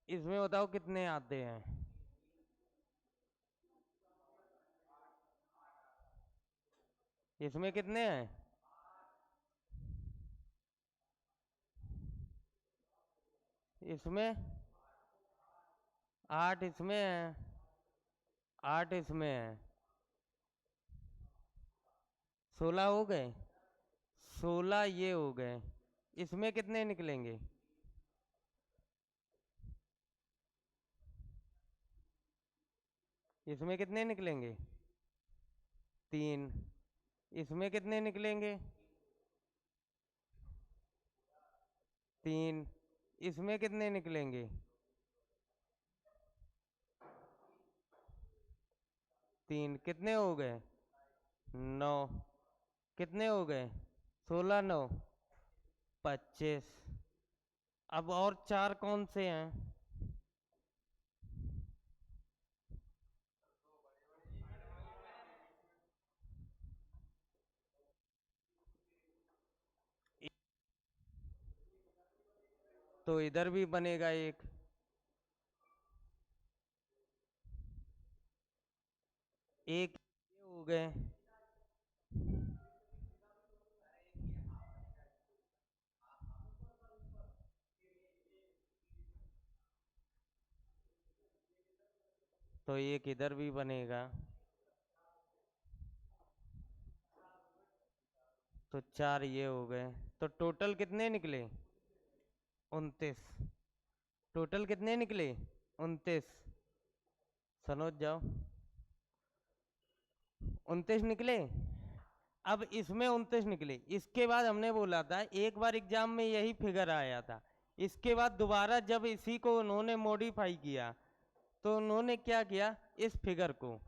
इसमें बताओ कितने आते हैं। इसमें कितने हैं? इसमें 8 इसमें है, 8 इसमें है, 16 हो गए, 16 ये हो गए। इसमें कितने निकलेंगे? इसमें कितने निकलेंगे? 3। इसमें कितने निकलेंगे? 3। इसमें कितने निकलेंगे? 3 कितने हो गए? 9। कितने हो गए? 16 9 25। अब और 4 कौन से हैं? तो इधर भी बनेगा एक। एक ये हो गए। तो एक इधर भी बनेगा। तो 4 ये हो गए। तो टोटल कितने निकले? 29। टोटल कितने निकले? 29। समझ जाओ। 29 निकले। अब इसमें 29 निकले। इसके बाद हमने बोला था एक बार एग्जाम में यही फिगर आया था। इसके बाद दोबारा जब इसी को उन्होंने मॉडिफाई किया तो उन्होंने क्या किया, इस फिगर को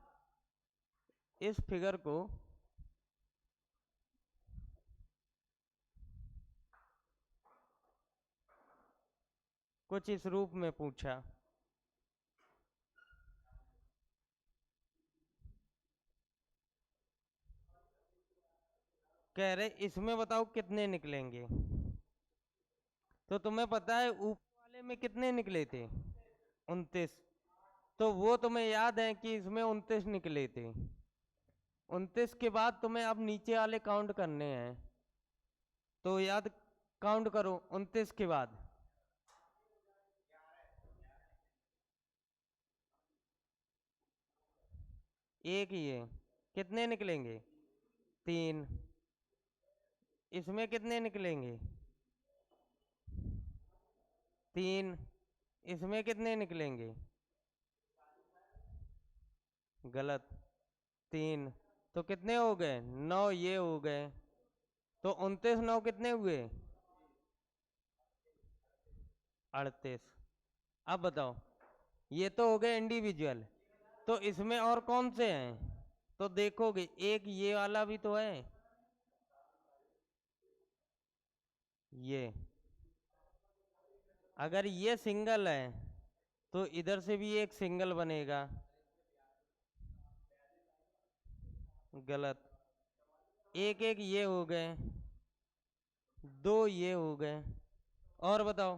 कुछ इस रूप में पूछा। कह रहे इसमें बताओ कितने निकलेंगे। तो तुम्हें पता है ऊपर वाले में कितने निकले थे? 29। तो वो तुम्हें याद है कि इसमें 29 निकले थे। 29 के बाद तुम्हें अब नीचे वाले काउंट करने हैं। तो याद, काउंट करो 29 के बाद। एक ही है। कितने निकलेंगे? 3। इसमें कितने निकलेंगे? 3। इसमें कितने निकलेंगे? गलत। 3। तो कितने हो गए? 9 ये हो गए। तो 29 9 कितने हुए? 38। अब बताओ, ये तो हो गए इंडिविजुअल। तो इसमें और कौन से हैं? तो देखोगे एक ये वाला भी तो है। ये अगर ये सिंगल है तो इधर से भी एक सिंगल बनेगा। गलत। एक एक ये हो गए, 2 ये हो गए। और बताओ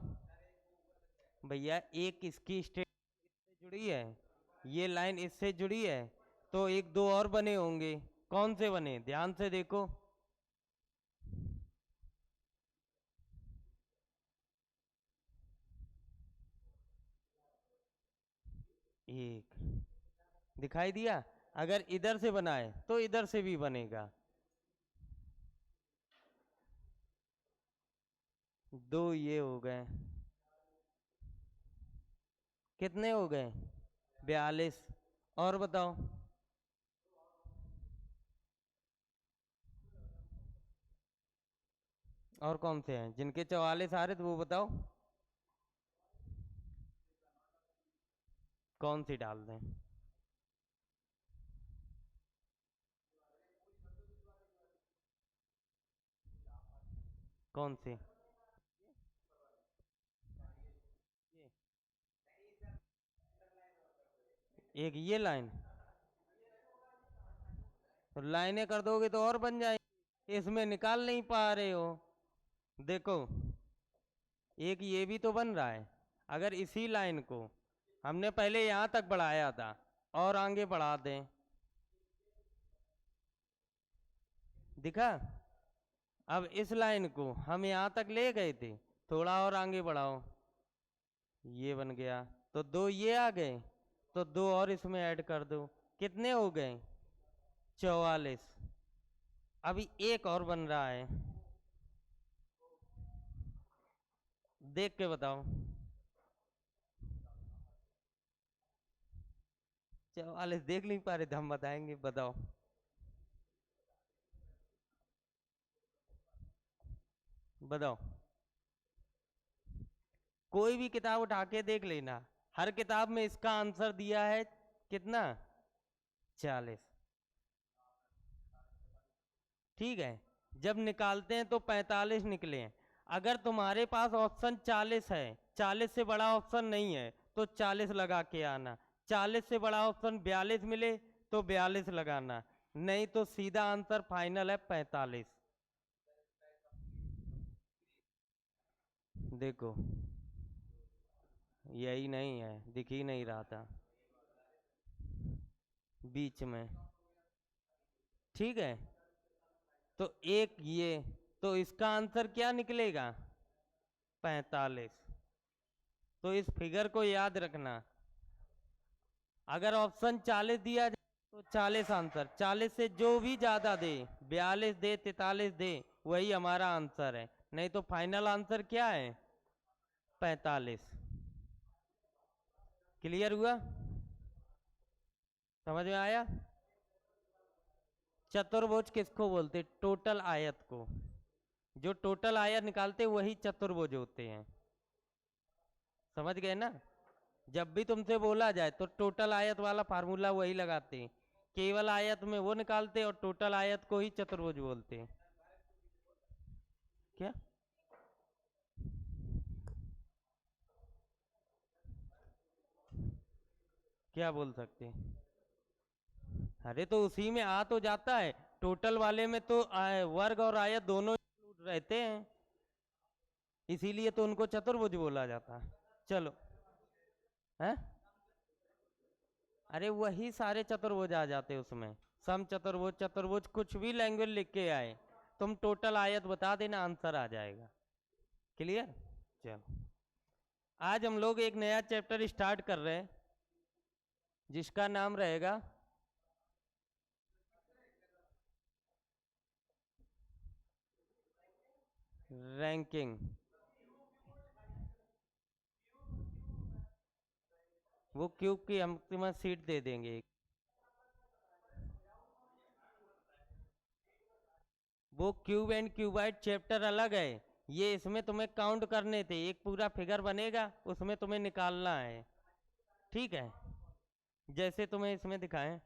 भैया, एक इसकी स्टेट से जुड़ी है, ये लाइन इससे जुड़ी है, तो एक दो और बने होंगे। कौन से बने? ध्यान से देखो। एक दिखाई दिया। अगर इधर से बनाए तो इधर से भी बनेगा। 2 ये हो गए। कितने हो गए? 42। और बताओ। और कौन से हैं जिनके 44 आ रहे थे वो बताओ। कौन सी डाल दें? कौन सी? ये एक ये लाइन। तो लाइनें कर दोगे तो और बन जाएगी, इसमें निकाल नहीं पा रहे हो। देखो एक ये भी तो बन रहा है। अगर इसी लाइन को हमने पहले यहां तक बढ़ाया था और आगे बढ़ा दें, दिखा? अब इस लाइन को हम यहां तक ले गए थे, थोड़ा और आगे बढ़ाओ, ये बन गया। तो 2 ये आ गए, तो 2 और इसमें ऐड कर दो, कितने हो गए? 44। अभी एक और बन रहा है, देख के बताओ। 44 देख नहीं पा रहे थे, हम बताएंगे, बताओ। बताओ, कोई भी किताब उठा के देख लेना, हर किताब में इसका आंसर दिया है कितना? 40। ठीक है, जब निकालते हैं तो 45 निकले हैं। अगर तुम्हारे पास ऑप्शन 40 है, 40 से बड़ा ऑप्शन नहीं है, तो 40 लगा के आना। 40 से बड़ा ऑप्शन 42 मिले तो 42 लगाना, नहीं तो सीधा आंसर फाइनल है 45। देखो, यही नहीं है, दिख ही नहीं रहा था बीच में। ठीक है, तो एक ये, तो इसका आंसर क्या निकलेगा? 45। तो इस फिगर को याद रखना, अगर ऑप्शन 40 दिया जाए तो 40 आंसर, 40 से जो भी ज्यादा दे, 42 दे, 43 दे, वही हमारा आंसर है, नहीं तो फाइनल आंसर क्या है? 45। क्लियर हुआ? समझ में आया? चतुर्भुज किसको बोलते? टोटल आयत को। जो टोटल आयत निकालते वही चतुर्भुज होते हैं। समझ गए ना? जब भी तुमसे बोला जाए तो टोटल आयत वाला फार्मूला वही लगाते हैं, केवल आयत में वो निकालते और टोटल आयत को ही चतुर्भुज बोलते हैं। क्या? क्या बोल सकते हैं? अरे तो उसी में आ तो जाता है, टोटल वाले में तो वर्ग और आयत दोनों include रहते हैं, इसीलिए तो उनको चतुर्भुज बोला जाता है। चलो, है? अरे वही सारे चतुर्भुज आ जाते उसमें, सम चतुर्भुज, चतुर्भुज, कुछ भी लैंग्वेज लिख के आए, तुम टोटल आयत बता देना, आंसर आ जाएगा। क्लियर? चलो, आज हम लोग एक नया चैप्टर स्टार्ट कर रहे हैं, जिसका नाम रहेगा रैंकिंग। वो क्यूब की हम तुम्हें सीट दे देंगे। वो क्यूब एंड क्यूबाइड चैप्टर अलग है, ये इसमें तुम्हें काउंट करने थे, एक पूरा फिगर बनेगा, उसमें तुम्हें निकालना है। ठीक है, जैसे तुम्हें इसमें दिखाएं।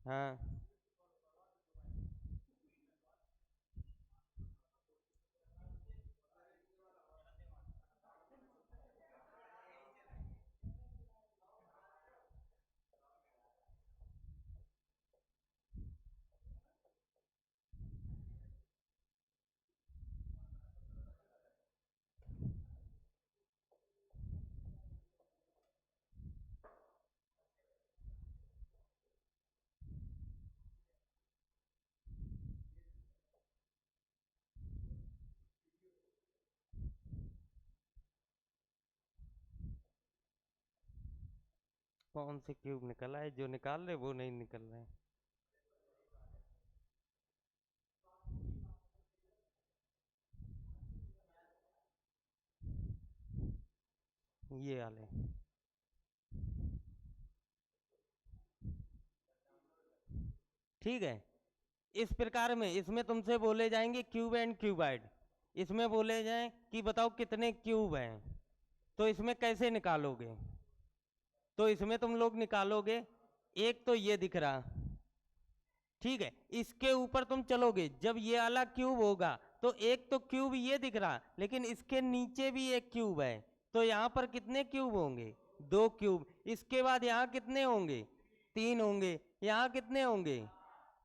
हाँ, कौन से क्यूब निकला है? जो निकाल रहे वो नहीं निकल रहे। ये वाले। ठीक है, इस प्रकार में इसमें तुमसे बोले जाएंगे क्यूब एंड क्यूबाइड, इसमें बोले जाए कि बताओ कितने क्यूब हैं, तो इसमें कैसे निकालोगे? तो इसमें तुम लोग निकालोगे, एक तो ये दिख रहा, ठीक है, इसके ऊपर तुम चलोगे, जब ये वाला क्यूब होगा तो एक तो क्यूब ये दिख रहा, लेकिन इसके नीचे भी एक क्यूब है, तो यहाँ पर कितने क्यूब होंगे? 2 क्यूब। इसके बाद यहाँ कितने होंगे? 3 होंगे। यहाँ कितने होंगे?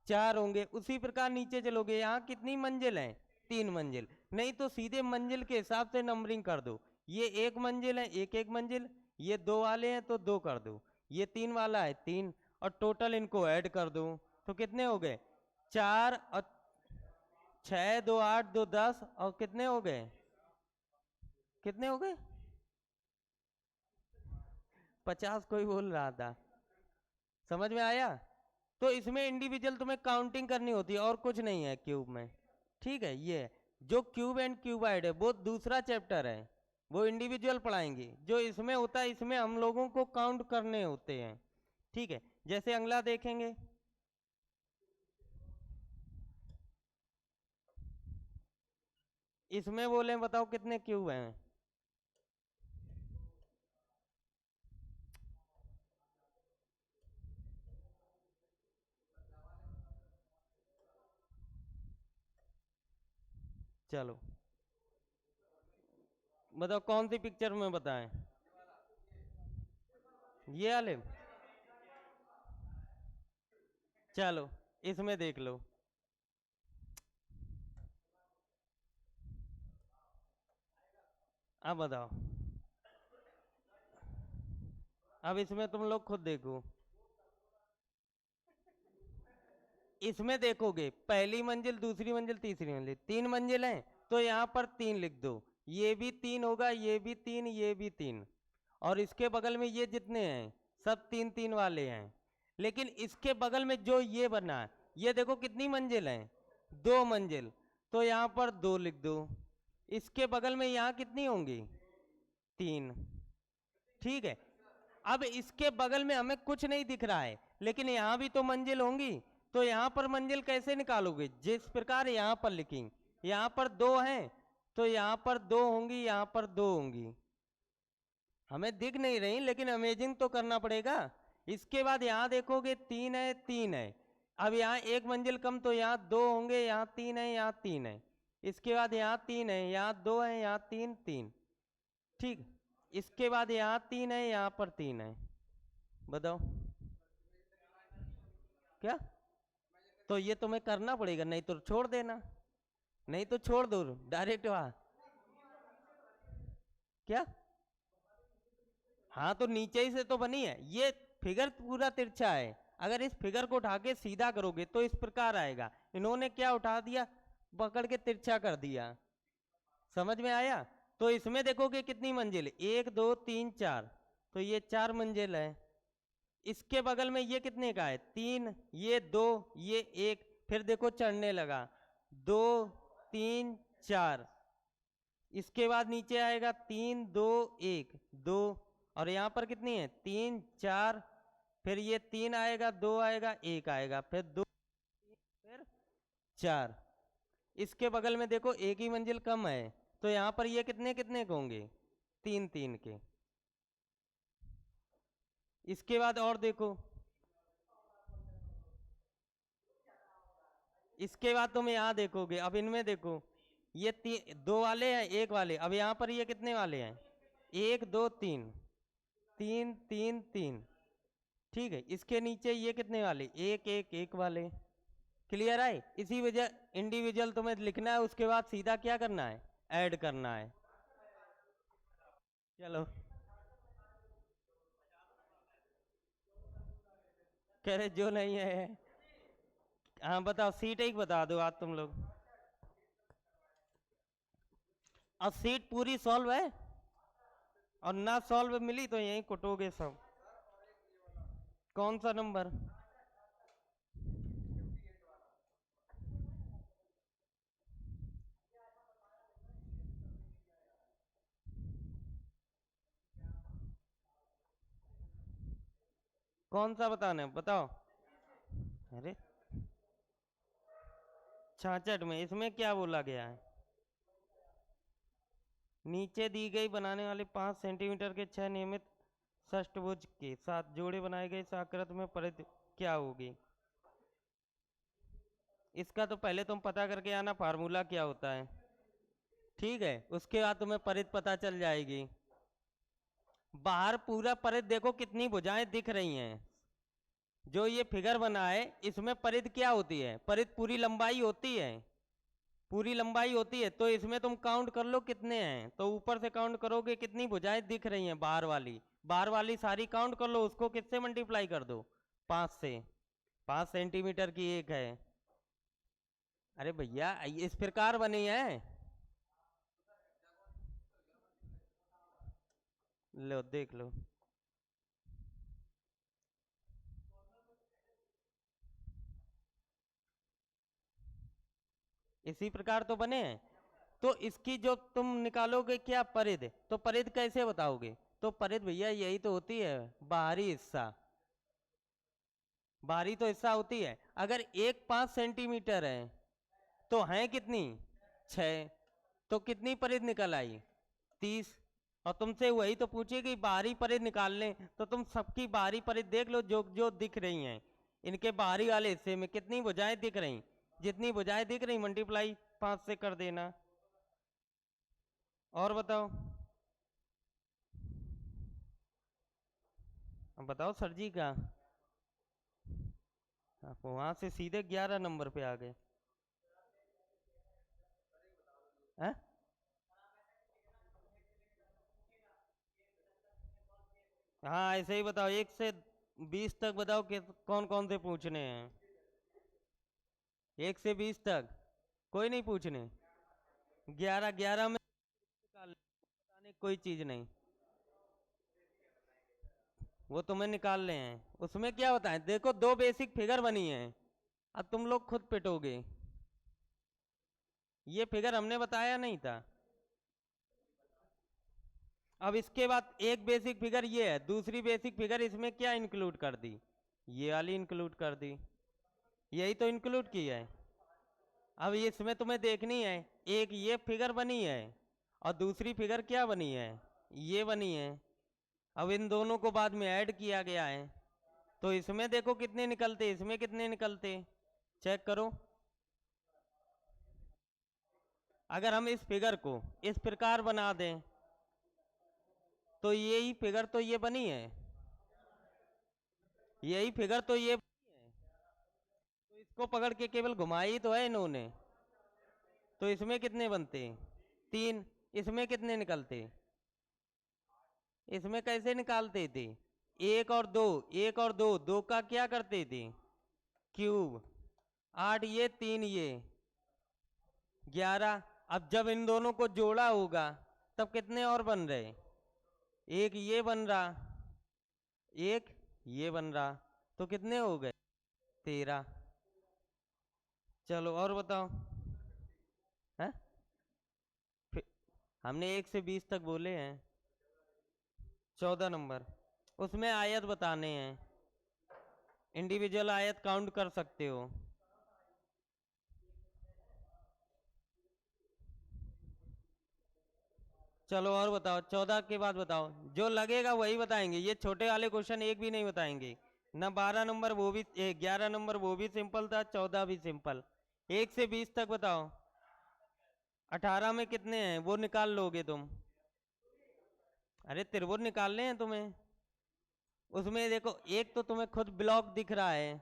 4 होंगे। उसी प्रकार नीचे चलोगे, यहाँ कितनी मंजिल है? 3 मंजिल, नहीं तो सीधे मंजिल के हिसाब से नंबरिंग कर दो। ये 1 मंजिल है, एक एक मंजिल, ये 2 वाले हैं तो 2 कर दो, ये 3 वाला है 3, और टोटल इनको ऐड कर दो तो कितने हो गए 4 और 6, 2 8, 2 10, और कितने हो गए, कितने हो गए 50 कोई बोल रहा था। समझ में आया? तो इसमें इंडिविजुअल तुम्हें काउंटिंग करनी होती है और कुछ नहीं है क्यूब में। ठीक है, ये है। जो क्यूब एंड क्यूबाइड है वो दूसरा चैप्टर है, वो इंडिविजुअल पढ़ाएंगे। जो इसमें होता है इसमें हम लोगों को काउंट करने होते हैं। ठीक है, जैसे अगला देखेंगे, इसमें बोले बताओ कितने क्यूब हैं। चलो बताओ कौन सी पिक्चर में बताएं, ये वाले। चलो इसमें देख लो, अब बताओ, अब इसमें तुम लोग खुद देखो। इसमें देखोगे पहली मंजिल, दूसरी मंजिल, तीसरी मंजिल, 3 मंजिल है तो यहाँ पर 3 लिख दो। ये भी 3 होगा, ये भी 3, ये भी 3, और इसके बगल में ये जितने हैं सब 3 3 वाले हैं। लेकिन इसके बगल में जो ये बना है, ये देखो कितनी मंजिल है, 2 मंजिल, तो यहाँ पर 2 लिख दो। इसके बगल में यहाँ कितनी होंगी, 3। ठीक है, अब इसके बगल में हमें कुछ नहीं दिख रहा है, लेकिन यहाँ भी तो मंजिल होंगी, तो यहाँ पर मंजिल कैसे निकालोगे, जिस प्रकार यहाँ पर लिखेंगे, यहाँ पर 2 हैं तो यहाँ पर 2 होंगी, यहाँ पर 2 होंगी। हमें दिख नहीं रही लेकिन अमेजिंग तो करना पड़ेगा। इसके बाद यहाँ देखोगे 3 है, 3 है, अब यहाँ एक मंजिल कम तो यहाँ 2 होंगे, यहाँ 3 है, यहाँ 3 है। इसके बाद यहाँ 3 है, यहाँ 2 है, यहाँ 3 3। ठीक, इसके बाद यहाँ 3 है, यहाँ पर 3 है। बताओ क्या, तो ये तुम्हें करना पड़ेगा, नहीं तो छोड़ देना, नहीं तो छोड़ दो डायरेक्ट वहां। क्या, हाँ तो नीचे ही से तो बनी है, ये फिगर पूरा तिरछा है। अगर इस फिगर को उठा के सीधा करोगे तो इस प्रकार आएगा, इन्होंने क्या उठा दिया, पकड़ के तिरछा कर दिया। समझ में आया? तो इसमें देखोगे कितनी मंजिल, 1 2 3 4, तो ये 4 मंजिल है। इसके बगल में ये कितने का है, 3, ये 2, ये 1, फिर देखो चढ़ने लगा, 2 3 4। इसके बाद नीचे आएगा 3 2 1 2, और यहाँ पर कितनी है 3 4, फिर ये 3 आएगा, 2 आएगा, 1 आएगा, फिर 2 फिर 4। इसके बगल में देखो एक ही मंजिल कम है, तो यहाँ पर ये कितने कितने के होंगे, 3 3 के। इसके बाद और देखो, इसके बाद तुम यहाँ देखोगे, अब इनमें देखो ये 2 वाले हैं, 1 वाले, अब यहाँ पर ये कितने वाले हैं, 1 2 3 3 3 3। ठीक है, इसके नीचे ये कितने वाले, 1 1 1 वाले। क्लियर है? इसी वजह इंडिविजुअल तुम्हें लिखना है, उसके बाद सीधा क्या करना है, ऐड करना है। चलो कह रहे जो नहीं है, हाँ बताओ, सीट एक बता दो आज तुम लोग। अब सीट पूरी सॉल्व है, और ना सॉल्व मिली तो यहीं कुटोगे सब। कौन सा नंबर, कौन सा बताना है बताओ। अरे 66 में, इसमें क्या बोला गया है, नीचे दी गई बनाने वाले 5 सेंटीमीटर के 6 नियमित षष्ठभुज के साथ जोड़े बनाए गए इस आकृति में परिधि क्या होगी। इसका तो पहले तुम पता करके आना फार्मूला क्या होता है। ठीक है, उसके बाद तुम्हें परिधि पता चल जाएगी। बाहर पूरा परिधि देखो कितनी भुजाएं दिख रही हैं। जो ये फिगर बना है इसमें परिधि क्या होती है, परिधि पूरी लंबाई होती है। पूरी लंबाई होती है, तो इसमें तुम काउंट कर लो कितने हैं, तो ऊपर से काउंट करोगे कितनी भुजाएं दिख रही हैं, बाहर वाली सारी काउंट कर लो, उसको किससे मल्टीप्लाई कर दो, 5 से। 5 सेंटीमीटर की एक है। अरे भैया इस प्रकार बनी है। लो देख लो। इसी प्रकार तो बने हैं। तो इसकी जो तुम निकालोगे क्या, परिध, तो परिध कैसे बताओगे, तो परिध भैया यही तो होती है, बाहरी हिस्सा। बाहरी तो हिस्सा होती है। अगर एक 5 सेंटीमीटर है तो है कितनी, 6, तो कितनी परिध निकल आई, 30। और तुमसे वही तो पूछे कि बाहरी परिध निकाल लें, तो तुम सबकी बाहरी परिध देख लो, जो जो दिख रही हैं, इनके बाहरी वाले हिस्से में कितनी भुजाएं दिख रही, जितनी भुजाएं दिख रही मल्टीप्लाई 5 से कर देना। और बताओ। अब बताओ सर जी का, आप वहां से सीधे 11 नंबर पे आ गए हैं? हाँ ऐसे ही बताओ, 1 से 20 तक बताओ कि कौन कौन से पूछने हैं। 1 से 20 तक कोई नहीं पूछने। 11 11 में निकाल लें, बताने की कोई चीज नहीं, वो तुम्हें निकालने हैं। उसमें क्या होता है, देखो दो बेसिक फिगर बनी है, अब तुम लोग खुद पिटोगे। ये फिगर हमने बताया नहीं था। अब इसके बाद एक बेसिक फिगर ये है, दूसरी बेसिक फिगर इसमें क्या इंक्लूड कर दी, ये वाली इंक्लूड कर दी, यही तो इंक्लूड की है। अब इसमें तुम्हें देखनी है, एक ये फिगर बनी है और दूसरी फिगर क्या बनी है, ये बनी है। अब इन दोनों को बाद में ऐड किया गया है, तो इसमें देखो कितने निकलते, इसमें कितने निकलते, चेक करो। अगर हम इस फिगर को इस प्रकार बना दें, तो यही फिगर तो ये बनी है, यही फिगर तो ये बनी है, तो इसको पकड़ के केवल घुमाई तो है इन्होंने, तो इसमें कितने बनते, 3। इसमें कितने निकलते, इसमें कैसे निकालते थे, 1 और 2, 1 और 2, 2 का क्या करते थे, क्यूब, 8 ये 3 ये 11। अब जब इन दोनों को जोड़ा होगा तब कितने और बन रहे, एक ये बन रहा, एक ये बन रहा, तो कितने हो गए, 13। चलो और बताओ। है, हमने 1 से 20 तक बोले हैं। 14 नंबर, उसमें आयत बताने हैं, इंडिविजुअल आयत काउंट कर सकते हो। चलो और बताओ, 14 के बाद बताओ, जो लगेगा वही बताएंगे, ये छोटे वाले क्वेश्चन एक भी नहीं बताएंगे ना। 12 नंबर वो भी, 11 नंबर वो भी सिंपल था, 14 भी सिंपल। 1 से 20 तक बताओ। 18 में कितने हैं वो निकाल लोगे तुम, अरे त्रिभुज निकालने हैं तुम्हें। उसमें देखो एक तो तुम्हें खुद ब्लॉक दिख रहा है,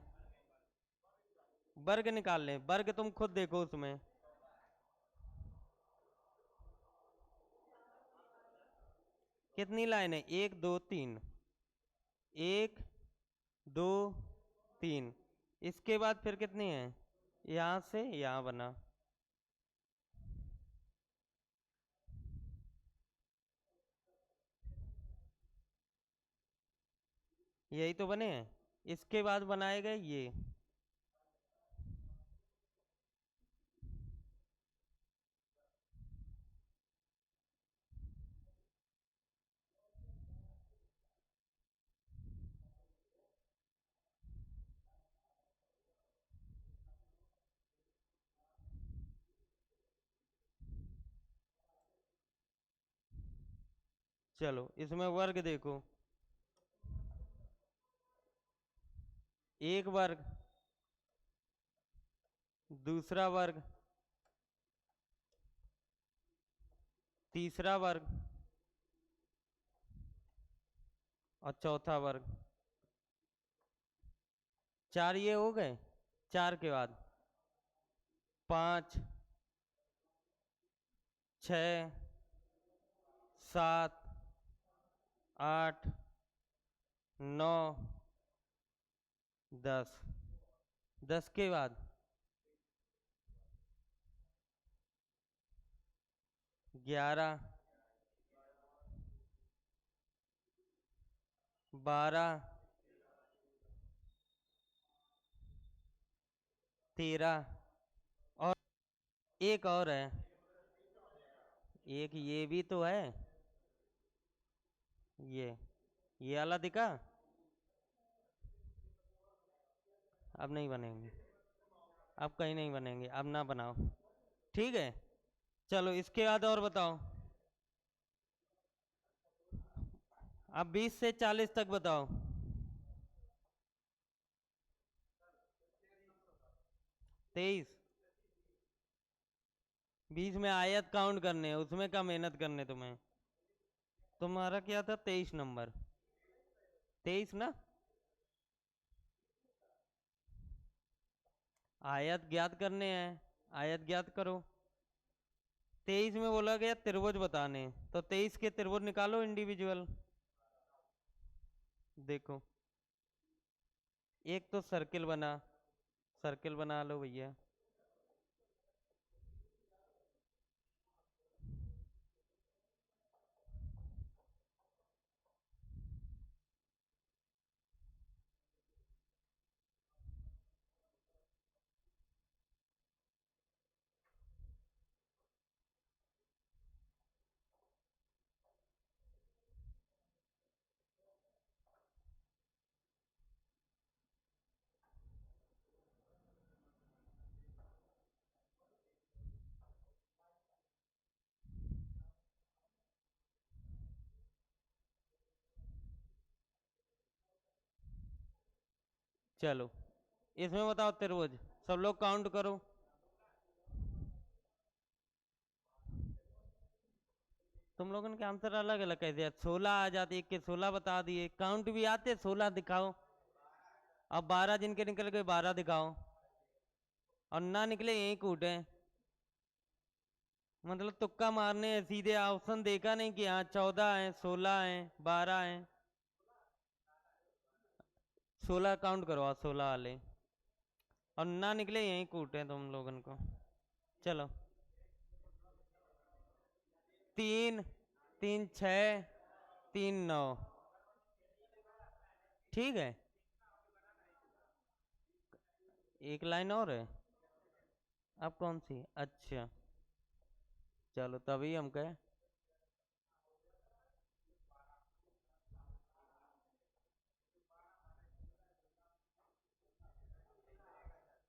वर्ग निकाल लें, वर्ग तुम खुद देखो उसमें। कितनी लाइन है, 1 2 3, 1 2 3। इसके बाद फिर कितनी है, यहां से यहां बना, यही तो बने हैं। इसके बाद बनाए गए ये, चलो इसमें वर्ग देखो, एक वर्ग, दूसरा वर्ग, तीसरा वर्ग और चौथा वर्ग। 4 ये हो गए, 4 के बाद 5 6 7 8 9 10। 10 के बाद 11 12 13 और एक और है, एक ये भी तो है, ये वाला दिखा। अब नहीं बनेंगे, अब कहीं नहीं बनेंगे, अब ना बनाओ, ठीक है। चलो इसके बाद और बताओ, अब 20 से 40 तक बताओ। 23। 20 में आयत काउंट करने हैं, उसमें क्या मेहनत करने तुम्हें। तुम्हारा क्या था, 23 नंबर, 23 ना। आयत ज्ञात करने हैं, आयत ज्ञात करो। 23 में बोला गया त्रिभुज बताने, तो 23 के त्रिभुज निकालो इंडिविजुअल। देखो, एक तो सर्किल बना, सर्किल बना लो भैया। चलो इसमें बताओ त्रिभुज, सब लोग काउंट करो। तुम लोगों के आंसर अलग अलग कैसे है, 16 आ जाती, एक के 16 बता दिए, काउंट भी आते, 16 दिखाओ। अब 12 जिनके निकल गए 12 दिखाओ, और ना निकले यही कूटे। मतलब तुक्का मारने हैं, सीधे ऑप्शन देखा नहीं कि हाँ 14 है, 16 है, 12 है। 16 काउंट करवाओ, 16 वाले, और ना निकले यही कूटे तुम लोगन को। चलो 3 3 6 3 9, ठीक है। एक लाइन और है, अब कौन सी, अच्छा चलो तभी हम कहे।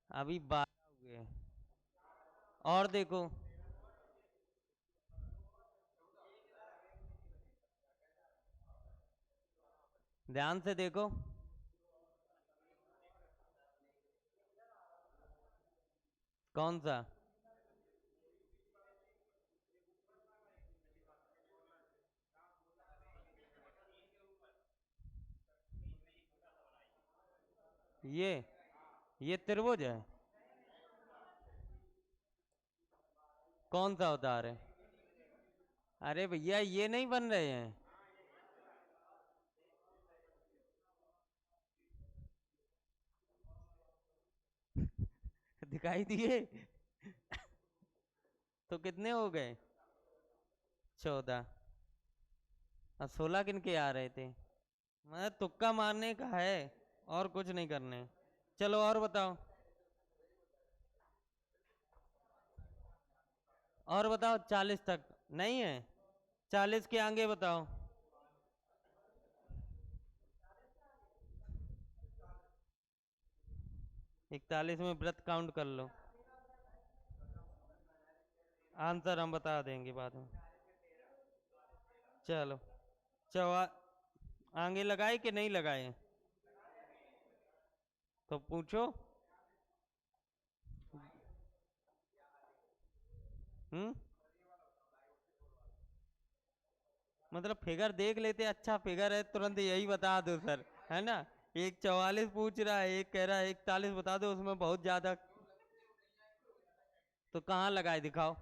अभी 12 हुए, और देखो। ध्यान से देखो, कौन सा। ये ये त्रिभुज है, कौन सा उतार है। अरे भैया ये नहीं बन रहे हैं। दिखाई दिए। तो कितने हो गए, 14, और 16 किन के आ रहे थे। मैं तुक्का मारने का है, और कुछ नहीं करने। चलो और बताओ, और बताओ, 40 तक नहीं है, 40 के आगे बताओ। 41 में व्रत काउंट कर लो, आंसर हम बता देंगे बाद में। चलो चवा, आगे लगाए कि नहीं लगाए, तो पूछो। हम्म, मतलब फिगर देख लेते, अच्छा फिगर है तुरंत यही बता दो सर, है ना। एक 44 पूछ रहा है, एक कह रहा है 41, बता दो, उसमें बहुत ज्यादा। तो कहाँ लगाए दिखाओ।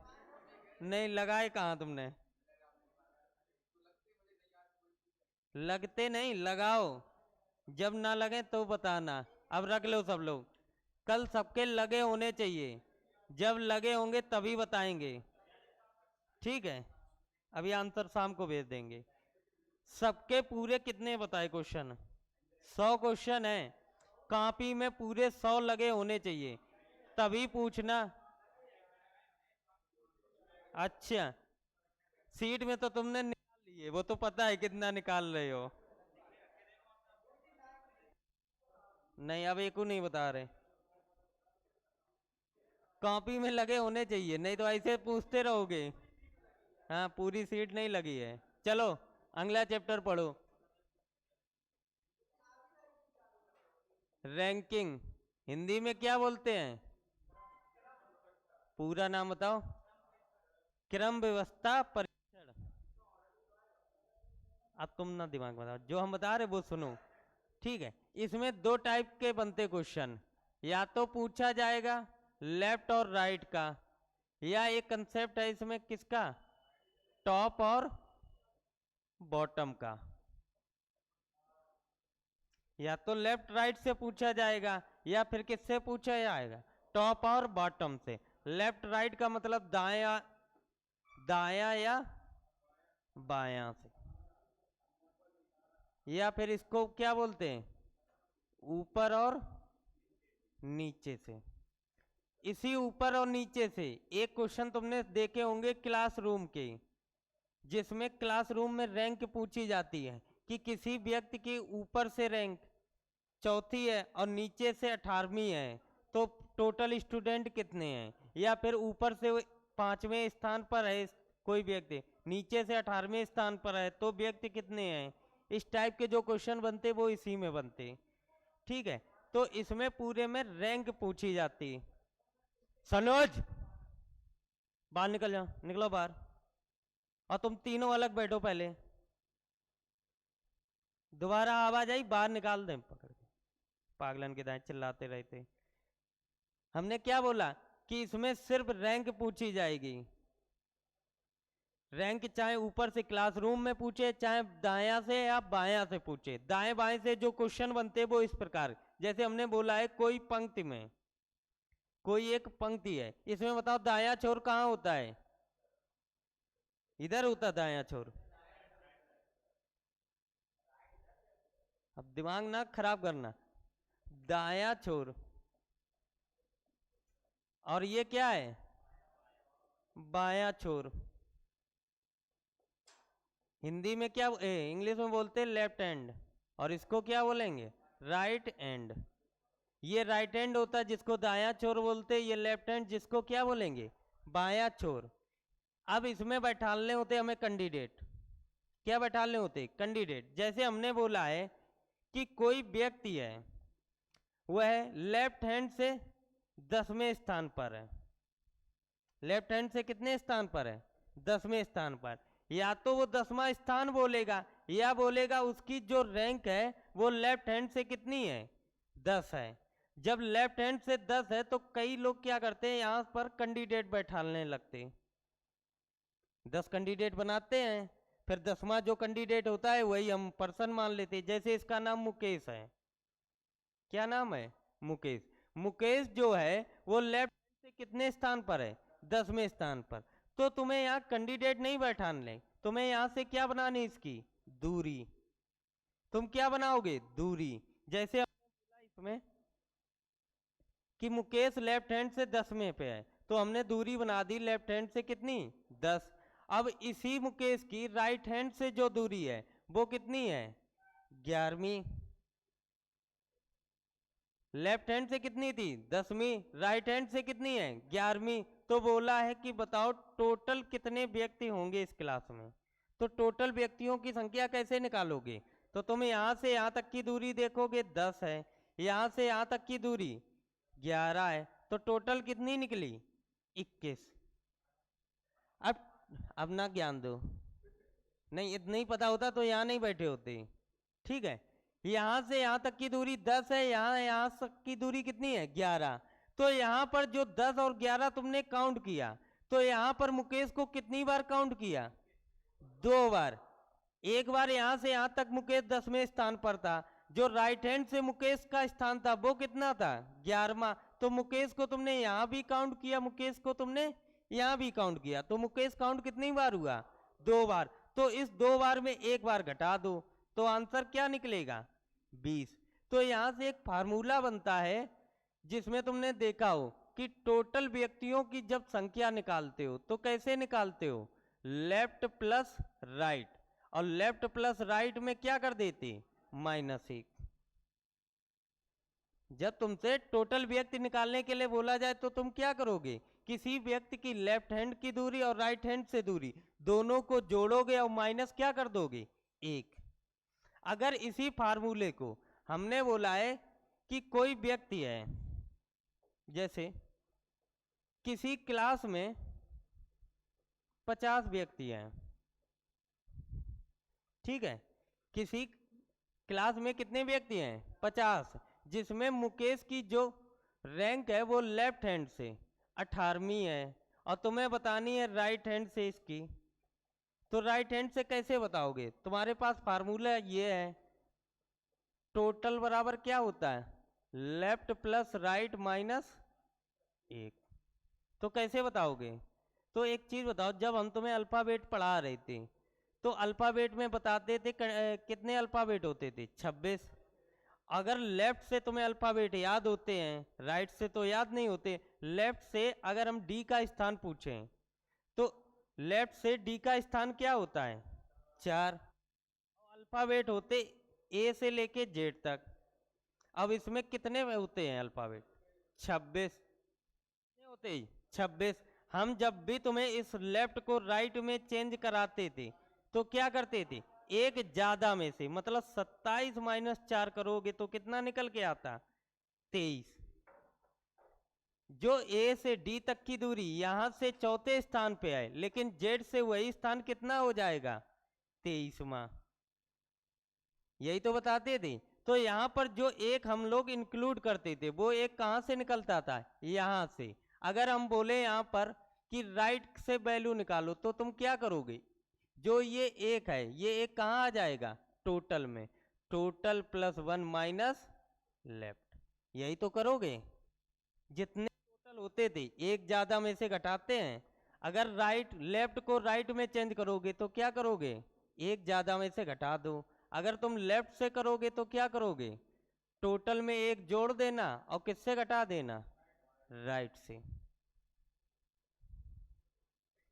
नहीं लगाए कहाँ तुमने? लगते नहीं, लगाओ। जब ना लगे तो बताना। अब रख लो सब लोग। कल सबके लगे होने चाहिए। जब लगे होंगे तभी बताएंगे। ठीक है। अभी आंसर शाम को भेज देंगे। सबके पूरे कितने बताए क्वेश्चन? 100 क्वेश्चन है। कॉपी में पूरे 100 लगे होने चाहिए, तभी पूछना। अच्छा, सीट में तो तुमने निकाल लिए, वो तो पता है कितना निकाल रहे हो। नहीं, अब एक को नहीं बता रहे। कॉपी में लगे होने चाहिए, नहीं तो ऐसे पूछते रहोगे। हाँ, पूरी सीट नहीं लगी है। चलो अगला चैप्टर पढ़ो। रैंकिंग हिंदी में क्या बोलते हैं? पूरा नाम बताओ। क्रम व्यवस्था परीक्षण। अब तुम ना दिमाग बताओ, जो हम बता रहे वो सुनो। ठीक है। इसमें दो टाइप के बनते क्वेश्चन। या तो पूछा जाएगा लेफ्ट और राइट का, या एक कंसेप्ट है इसमें किसका, टॉप और बॉटम का। या तो लेफ्ट राइट से पूछा जाएगा, या फिर किससे पूछा जाएगा, टॉप और बॉटम से। लेफ्ट राइट का मतलब दाया दाया या बायां से, या फिर इसको क्या बोलते हैं, ऊपर और नीचे से। इसी ऊपर और नीचे से एक क्वेश्चन तुमने देखे होंगे क्लासरूम के, जिसमें क्लासरूम में रैंक पूछी जाती है कि किसी व्यक्ति की ऊपर से रैंक चौथी है और नीचे से 18वीं है, तो टोटल स्टूडेंट कितने हैं। या फिर ऊपर से 5वें स्थान पर है कोई व्यक्ति, नीचे से 18वें स्थान पर है, तो व्यक्ति कितने हैं। इस टाइप के जो क्वेश्चन बनते वो इसी में बनते। ठीक है। तो इसमें पूरे में रैंक पूछी जाती। सनोज, बाहर निकल जाओ, निकलो बाहर। और तुम तीनों अलग बैठो पहले। दोबारा आवाज आई बाहर निकाल दें पकड़ के। पागलन के दाएं चिल्लाते रहते। हमने क्या बोला कि इसमें सिर्फ रैंक पूछी जाएगी। रैंक चाहे ऊपर से क्लासरूम में पूछे, चाहे दाया से या बाया से पूछे। दाएं बाएं से जो क्वेश्चन बनते वो इस प्रकार, जैसे हमने बोला है कोई पंक्ति में, कोई एक पंक्ति है, इसमें बताओ दाया छोर कहाँ होता है, इधर होता दाया छोर। अब दिमाग ना खराब करना। दाया छोर, और ये क्या है, बाया छोर। हिंदी में क्या इंग्लिश में बोलते हैं लेफ्ट हैंड, और इसको क्या बोलेंगे, राइट हैंड। ये राइट हैंड होता है जिसको दाया छोर बोलते हैं, ये लेफ्ट हैंड जिसको क्या बोलेंगे, बाया छोर। अब इसमें बैठालने होते हमें कैंडिडेट। क्या बैठालने होते, कैंडिडेट। जैसे हमने बोला है कि कोई व्यक्ति है, वह लेफ्ट हैंड से 10वें स्थान पर है। लेफ्ट हैंड से कितने स्थान पर है, 10वें स्थान पर। या तो वो 10वां स्थान बोलेगा, या बोलेगा उसकी जो रैंक है वो लेफ्ट हैंड से कितनी है, 10 है। जब लेफ्ट हैंड से 10 है तो कई लोग क्या करते हैं, यहां पर कैंडिडेट बैठाने लगते, 10 कैंडिडेट बनाते हैं। फिर 10वां जो कैंडिडेट होता है वही हम पर्सन मान लेते हैं। जैसे इसका नाम मुकेश है। क्या नाम है, मुकेश। मुकेश जो है वो लेफ्ट से कितने स्थान पर है, 10वें स्थान पर। तो तुम्हें यहाँ कैंडिडेट नहीं बैठाने, तुम्हें यहाँ से क्या बनानी, इसकी दूरी। तुम क्या बनाओगे, दूरी। जैसे इसमें कि मुकेश लेफ्ट हैंड से 10वें पे है, तो हमने दूरी बना दी लेफ्ट हैंड से कितनी, 10। अब इसी मुकेश की राइट हैंड से जो दूरी है वो कितनी है, 11वीं। लेफ्ट हैंड से कितनी थी, 10वीं, राइट हैंड से कितनी है, 11वीं। तो बोला है कि बताओ टोटल कितने व्यक्ति होंगे इस क्लास में। तो टोटल व्यक्तियों की संख्या कैसे निकालोगे, तो तुम यहां से यहां तक की दूरी देखोगे, 10 है। यहां से यहां तक की दूरी 11 है, तो टोटल कितनी निकली, 21। अब अब ना ज्ञान दो, नहीं इतना ही पता होता तो यहाँ नहीं बैठे होते। ठीक है। यहां से यहां तक की दूरी 10 है, यहां तक की दूरी कितनी है, 11। तो यहां पर जो 10 और 11 तुमने काउंट किया, तो यहां पर मुकेश को कितनी बार काउंट किया? 2 बार। एक बार यहां से यहां तक मुकेश 10वें स्थान पर था, जो राइट हैंड से मुकेश का स्थान था वो कितना था? 11वां। तो मुकेश को तुमने यहां भी काउंट किया, मुकेश को तुमने यहां भी काउंट किया, तो मुकेश काउंट कितनी बार हुआ? 2 बार। तो इस 2 बार में एक बार घटा दो, तो आंसर क्या निकलेगा? 20। तो यहां से एक फार्मूला बनता है जिसमें तुमने देखा हो कि टोटल व्यक्तियों की जब संख्या निकालते हो तो कैसे निकालते हो? लेफ्ट प्लस राइट, और लेफ्ट प्लस राइट में क्या कर देते? -1। जब तुमसे टोटल व्यक्ति निकालने के लिए बोला जाए तो तुम क्या करोगे? किसी व्यक्ति की लेफ्ट हैंड की दूरी और राइट हैंड से दूरी दोनों को जोड़ोगे और माइनस क्या कर दोगे? 1। अगर इसी फार्मूले को हमने बोला है कि कोई व्यक्ति है, जैसे किसी क्लास में 50 व्यक्ति हैं, ठीक है, किसी क्लास में कितने व्यक्ति हैं? 50, जिसमें मुकेश की जो रैंक है वो लेफ्ट हैंड से 18वीं है, और तुम्हें बतानी है राइट हैंड से इसकी। तो राइट हैंड से कैसे बताओगे? तुम्हारे पास फार्मूला ये है, टोटल बराबर क्या होता है? Left plus right -1। तो कैसे बताओगे? तो एक चीज बताओ, जब हम तुम्हें अल्फाबेट पढ़ा रहे थे तो अल्फाबेट में बताते थे कितने अल्फाबेट होते थे? 26। अगर लेफ्ट से तुम्हें अल्फाबेट याद होते हैं, राइट से तो याद नहीं होते। लेफ्ट से अगर हम डी का स्थान पूछें तो लेफ्ट से डी का स्थान क्या होता है? 4। अल्फाबेट होते ए से लेके जेड तक। अब इसमें कितने होते हैं अल्फाबेट? 26 होते ही 26। हम जब भी तुम्हें इस लेफ्ट को राइट में चेंज कराते थे तो क्या करते थे? एक ज्यादा में से, मतलब 27 - 4 करोगे तो कितना निकल के आता? 23। जो ए से डी तक की दूरी यहां से चौथे स्थान पे है, लेकिन जेड से वही स्थान कितना हो जाएगा? 23वां। यही तो बताते थे। तो यहाँ पर जो एक हम लोग इंक्लूड करते थे वो एक कहाँ से निकलता था? यहाँ से। अगर हम बोले यहाँ पर कि राइट से वैल्यू निकालो तो तुम क्या करोगे? जो ये एक है ये एक कहाँ आ जाएगा? टोटल में। टोटल +1 माइनस लेफ्ट, यही तो करोगे। जितने टोटल होते थे एक ज्यादा में से घटाते हैं। अगर राइट लेफ्ट को राइट में चेंज करोगे तो क्या करोगे? एक ज्यादा में से घटा दो। अगर तुम लेफ्ट से करोगे तो क्या करोगे? टोटल में एक जोड़ देना और किससे घटा देना? राइट से।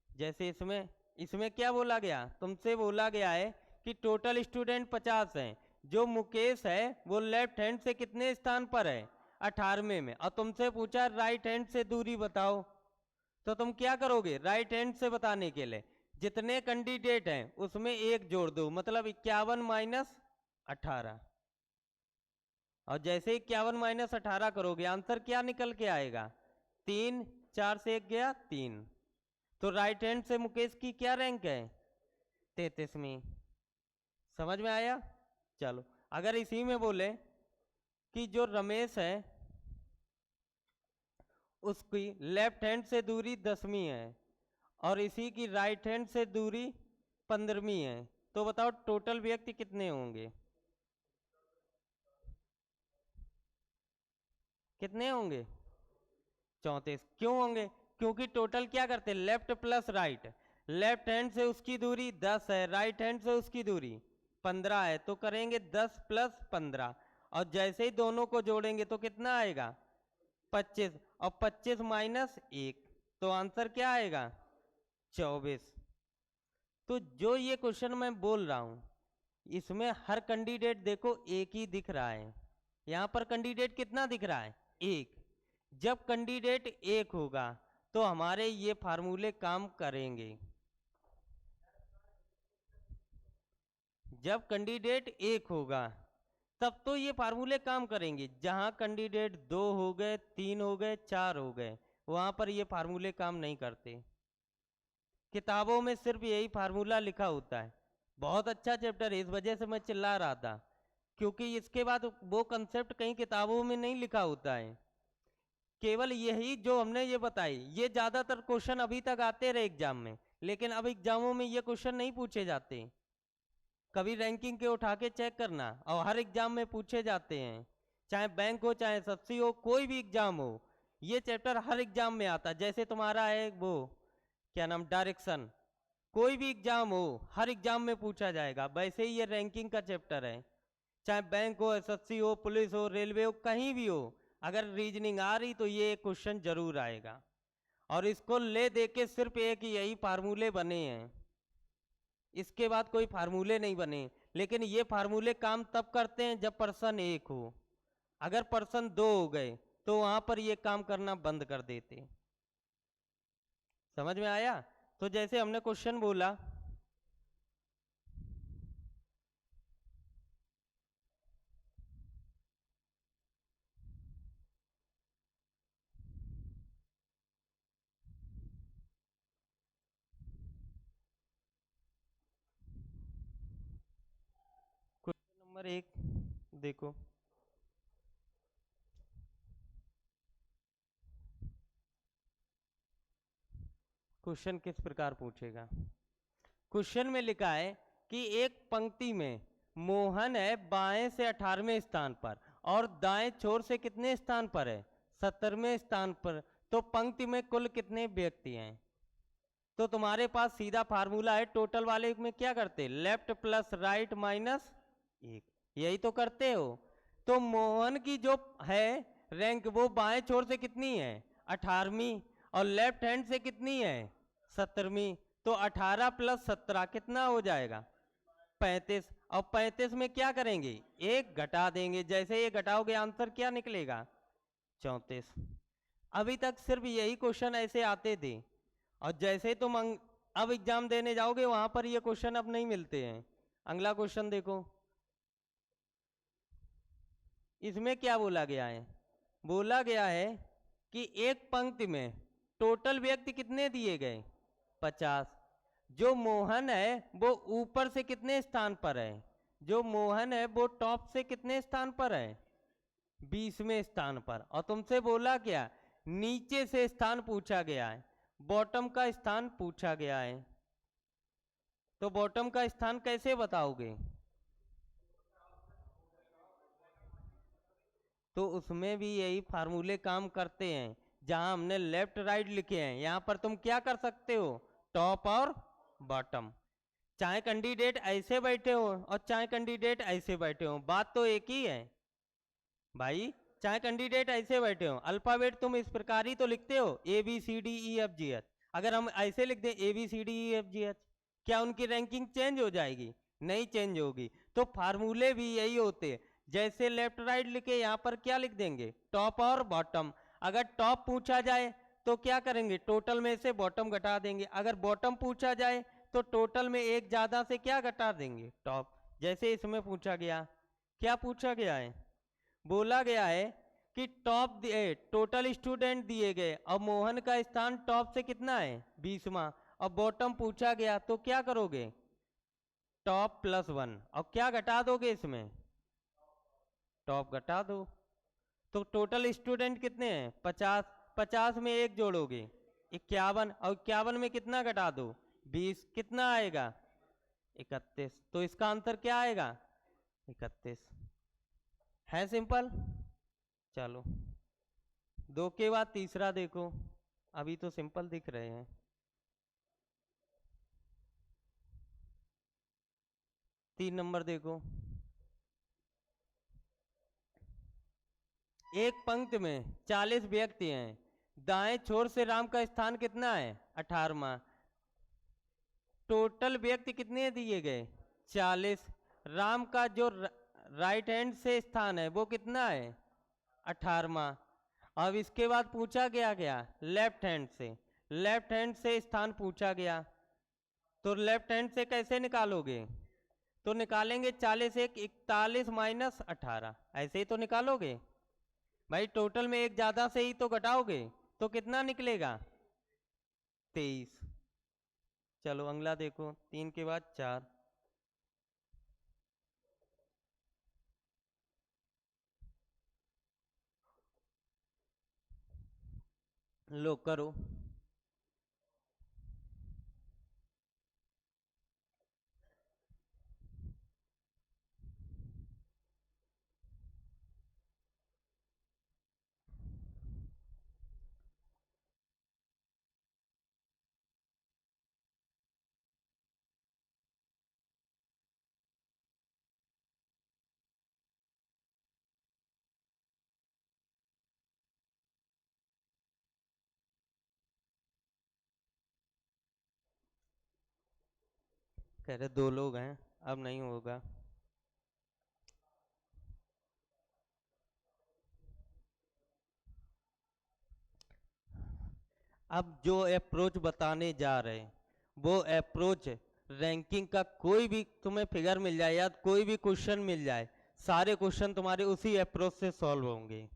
जैसे इसमें इसमें क्या बोला गया? तुमसे बोला गया है कि टोटल स्टूडेंट 50 हैं, जो मुकेश है वो लेफ्ट हैंड से कितने स्थान पर है? 18वें में। और तुमसे पूछा राइट हैंड से दूरी बताओ, तो तुम क्या करोगे? राइट हैंड से बताने के लिए जितने कैंडिडेट हैं उसमें एक जोड़ दो, मतलब 51 - 18। और जैसे 51 - 18 करोगे आंसर क्या निकल के आएगा? 3। 4 से 1 गया 3। तो राइट हैंड से मुकेश की क्या रैंक है? 33वीं। समझ में आया? चलो, अगर इसी में बोले कि जो रमेश है उसकी लेफ्ट हैंड से दूरी 10वीं है और इसी की राइट हैंड से दूरी 15वीं है, तो बताओ टोटल व्यक्ति कितने होंगे? कितने होंगे? 34। क्यों होंगे? क्योंकि टोटल क्या करते हैं? Left plus right. Left hand से उसकी दूरी 10 है, राइट हैंड से उसकी दूरी 15 है, तो करेंगे 10 + 15। और जैसे ही दोनों को जोड़ेंगे तो कितना आएगा? 25। और 25 - 1, तो आंसर क्या आएगा? 24। तो जो ये क्वेश्चन मैं बोल रहा हूं इसमें हर कैंडिडेट देखो एक ही दिख रहा है। यहां पर कैंडिडेट कितना दिख रहा है? एक। जब कैंडिडेट एक होगा तो हमारे ये फार्मूले काम करेंगे। जब कैंडिडेट एक होगा तब तो ये फार्मूले काम करेंगे। जहां कैंडिडेट 2 हो गए, 3 हो गए, 4 हो गए, वहां पर ये फार्मूले काम नहीं करते। किताबों में सिर्फ यही फार्मूला लिखा होता है। बहुत अच्छा चैप्टर है, इस वजह से मैं चिल्ला रहा था, क्योंकि इसके बाद वो कंसेप्ट कहीं किताबों में नहीं लिखा होता है। केवल यही जो हमने ये बताई, ये ज्यादातर क्वेश्चन अभी तक आते रहे एग्जाम में, लेकिन अब एग्जामों में ये क्वेश्चन नहीं पूछे जाते। कभी रैंकिंग के उठा के चेक करना, और हर एग्जाम में पूछे जाते हैं, चाहे बैंक हो चाहे एसएससी हो, कोई भी एग्जाम हो, ये चैप्टर हर एग्जाम में आता है। जैसे तुम्हारा है वो क्या नाम, डायरेक्शन, कोई भी एग्जाम हो हर एग्जाम में पूछा जाएगा। वैसे ही ये रैंकिंग का चैप्टर है, चाहे बैंक हो, एसएससी हो, पुलिस हो, रेलवे हो, कहीं भी हो, अगर रीजनिंग आ रही तो ये क्वेश्चन जरूर आएगा। और इसको ले दे के सिर्फ एक यही फार्मूले बने हैं, इसके बाद कोई फार्मूले नहीं बने। लेकिन ये फार्मूले काम तब करते हैं जब पर्सन एक हो, अगर पर्सन दो हो गए तो वहां पर ये काम करना बंद कर देते। समझ में आया? तो जैसे हमने क्वेश्चन बोला, क्वेश्चन नंबर 1 देखो। क्वेश्चन किस प्रकार पूछेगा? क्वेश्चन में लिखा है कि एक पंक्ति में मोहन है बाएं से 18वें स्थान पर और दाएं छोर से कितने स्थान पर है? 17वें स्थान पर। तो पंक्ति में कुल कितने व्यक्ति हैं? तो तुम्हारे पास सीधा फार्मूला है, टोटल वाले में क्या करते, लेफ्ट प्लस राइट माइनस 1, यही तो करते हो। तो मोहन की जो है रैंक, वो बाएं छोर से कितनी है? 18वीं, और लेफ्ट हैंड से कितनी है? 17वीं। तो 18 प्लस 17 कितना हो जाएगा? 35। और 35 में क्या करेंगे? एक घटा देंगे, जैसे ये घटाओगे आंसर क्या निकलेगा? 34। अभी तक सिर्फ यही क्वेश्चन ऐसे आते थे, और जैसे तुम अब एग्जाम देने जाओगे वहां पर ये क्वेश्चन अब नहीं मिलते हैं। अगला क्वेश्चन देखो, इसमें क्या बोला गया है? बोला गया है कि एक पंक्ति में टोटल व्यक्ति कितने दिए गए? 50। जो मोहन है वो ऊपर से कितने स्थान पर है? जो मोहन है वो टॉप से कितने स्थान पर है? 20वें स्थान पर। और तुमसे बोला क्या, नीचे से स्थान पूछा गया है, बॉटम का स्थान पूछा गया है। तो बॉटम का स्थान कैसे बताओगे? तो उसमें भी यही फार्मूले काम करते हैं। जहां हमने लेफ्ट राइट लिखे हैं, यहां पर तुम क्या कर सकते हो? टॉप और बॉटम। चाहे कैंडिडेट ऐसे बैठे हो और चाहे कैंडिडेट ऐसे बैठे हो, बात तो एक ही है भाई। चाहे कैंडिडेट ऐसे बैठे हो, अल्फाबेट तुम इस प्रकार ही तो लिखते हो, A B C D E F G H. अगर हम ऐसे लिख दें A B C D E F G H, क्या उनकी रैंकिंग चेंज हो जाएगी? नहीं चेंज होगी। तो फार्मूले भी यही होते हैं। जैसे लेफ्ट राइट लिखे, यहाँ पर क्या लिख देंगे? टॉप और बॉटम। अगर टॉप पूछा जाए तो क्या करेंगे? टोटल में से बॉटम घटा देंगे। अगर बॉटम पूछा जाए तो टोटल में एक ज्यादा से क्या घटा देंगे? टॉप। जैसे इसमें पूछा गया, क्या पूछा गया है? बोला गया है कि टॉप टोटल स्टूडेंट दिए गए और मोहन का स्थान टॉप से कितना है? 20वां। और बॉटम पूछा गया तो क्या करोगे? टॉप प्लस 1, और क्या घटा दोगे इसमें? टॉप घटा दो। तो टोटल स्टूडेंट कितने हैं? 50। 50 में एक जोड़ोगे 51, और 51 में कितना घटा दो? 20, कितना आएगा? 31। तो इसका आंसर क्या आएगा? 31। है सिंपल। चलो, 2 के बाद तीसरा देखो, अभी तो सिंपल दिख रहे हैं। 3 नंबर देखो, एक पंक्ति में 40 व्यक्ति हैं, दाएं छोर से राम का स्थान कितना है? 18वां। टोटल व्यक्ति कितने दिए गए? 40। राम का जो राइट हैंड से स्थान है वो कितना है? 18वां। अब इसके बाद पूछा गया क्या? लेफ्ट हैंड से। लेफ्ट हैंड से स्थान पूछा गया, तो लेफ्ट हैंड से कैसे निकालोगे? तो निकालेंगे 40 एक 41 माइनस 18, ऐसे ही तो निकालोगे भाई। टोटल में एक ज्यादा से ही तो घटाओगे, तो कितना निकलेगा? 23। चलो अगला देखो, 3 के बाद 4। लो करो। कह रहे 2 लोग हैं, अब नहीं होगा। अब जो अप्रोच बताने जा रहे हैं वो अप्रोच रैंकिंग का कोई भी तुम्हें फिगर मिल जाए या कोई भी क्वेश्चन मिल जाए, सारे क्वेश्चन तुम्हारे उसी अप्रोच से सॉल्व होंगे।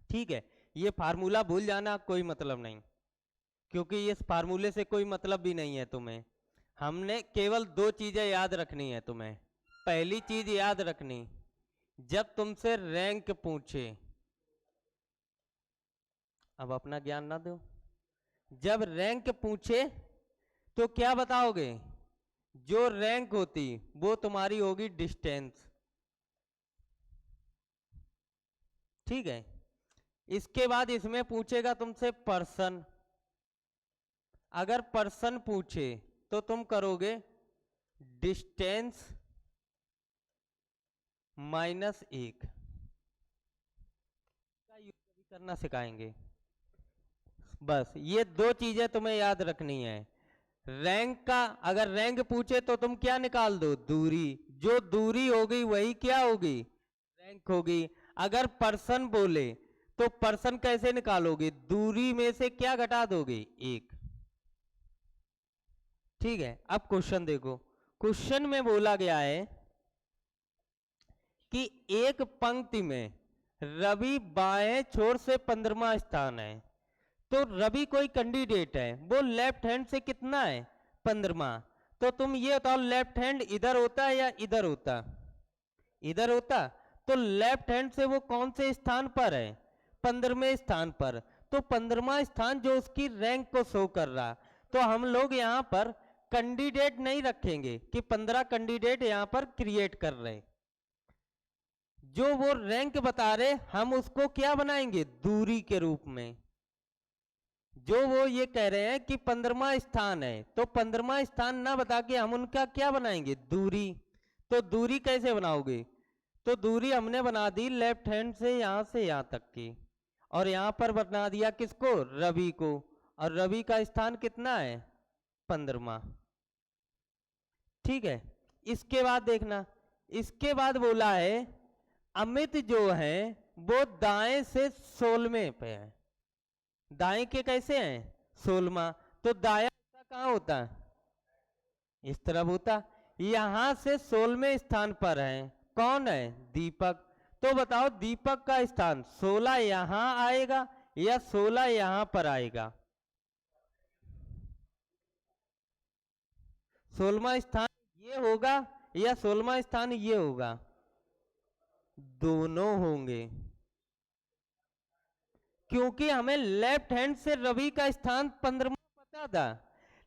ठीक है, ये फार्मूला भूल जाना, कोई मतलब नहीं, क्योंकि इस फार्मूले से कोई मतलब भी नहीं है तुम्हें। हमने केवल 2 चीजें याद रखनी है तुम्हें। पहली चीज याद रखनी, जब तुमसे रैंक पूछे, अब अपना ज्ञान ना दो, जब रैंक पूछे तो क्या बताओगे? जो रैंक होती वो तुम्हारी होगी डिस्टेंस। ठीक है, इसके बाद इसमें पूछेगा तुमसे पर्सन। अगर पर्सन पूछे तो तुम करोगे डिस्टेंस -1 का यूज अभी करना सिखाएंगे। बस ये 2 चीजें तुम्हें याद रखनी है। रैंक का अगर रैंक पूछे तो तुम क्या निकाल दो? दूरी। जो दूरी होगी वही क्या होगी? रैंक होगी। अगर पर्सन बोले तो पर्सन कैसे निकालोगे? दूरी में से क्या घटा दोगे? 1। ठीक है, अब क्वेश्चन देखो। क्वेश्चन में बोला गया है कि एक पंक्ति में रवि बाएं छोर से 15वां स्थान है। तो रवि कोई कैंडिडेट है, वो लेफ्ट हैंड से कितना है? 15वां। तो तुम ये बताओ, लेफ्ट हैंड इधर होता है या इधर होता? इधर होता। तो लेफ्ट हैंड से वो कौन से स्थान पर है? 15वें स्थान पर। तो 15वां स्थान जो उसकी रैंक को शो कर रहा, तो हम लोग यहाँ पर कैंडिडेट नहीं रखेंगे कि 15 कैंडिडेट यहाँ पर क्रिएट कर रहे हैं। जो वो रैंक बता रहे हम उसको क्या बनाएंगे? दूरी के रूप में। जो वो ये कह रहे हैं कि 15वां स्थान है, तो 15वां स्थान ना बता के हम उनका क्या बनाएंगे? दूरी। तो दूरी कैसे बनाओगे? तो दूरी हमने बना दी लेफ्ट हैंड से यहां तक की, और यहां पर बना दिया किसको? रवि को। और रवि का स्थान कितना है? 15वां। ठीक है, इसके बाद देखना, इसके बाद बोला है अमित जो है वो दाएं से 16वें पे है। दाएं के कैसे हैं? 16वां। तो दाया कहाँ होता है? इस तरफ होता। यहां से 16वें स्थान पर है, कौन है? दीपक। तो बताओ दीपक का स्थान 16 यहां आएगा या 16 यहां पर आएगा? 16वां स्थान ये होगा या 16वां स्थान ये होगा? दोनों होंगे, क्योंकि हमें लेफ्ट हैंड से रवि का स्थान 15वां पता था,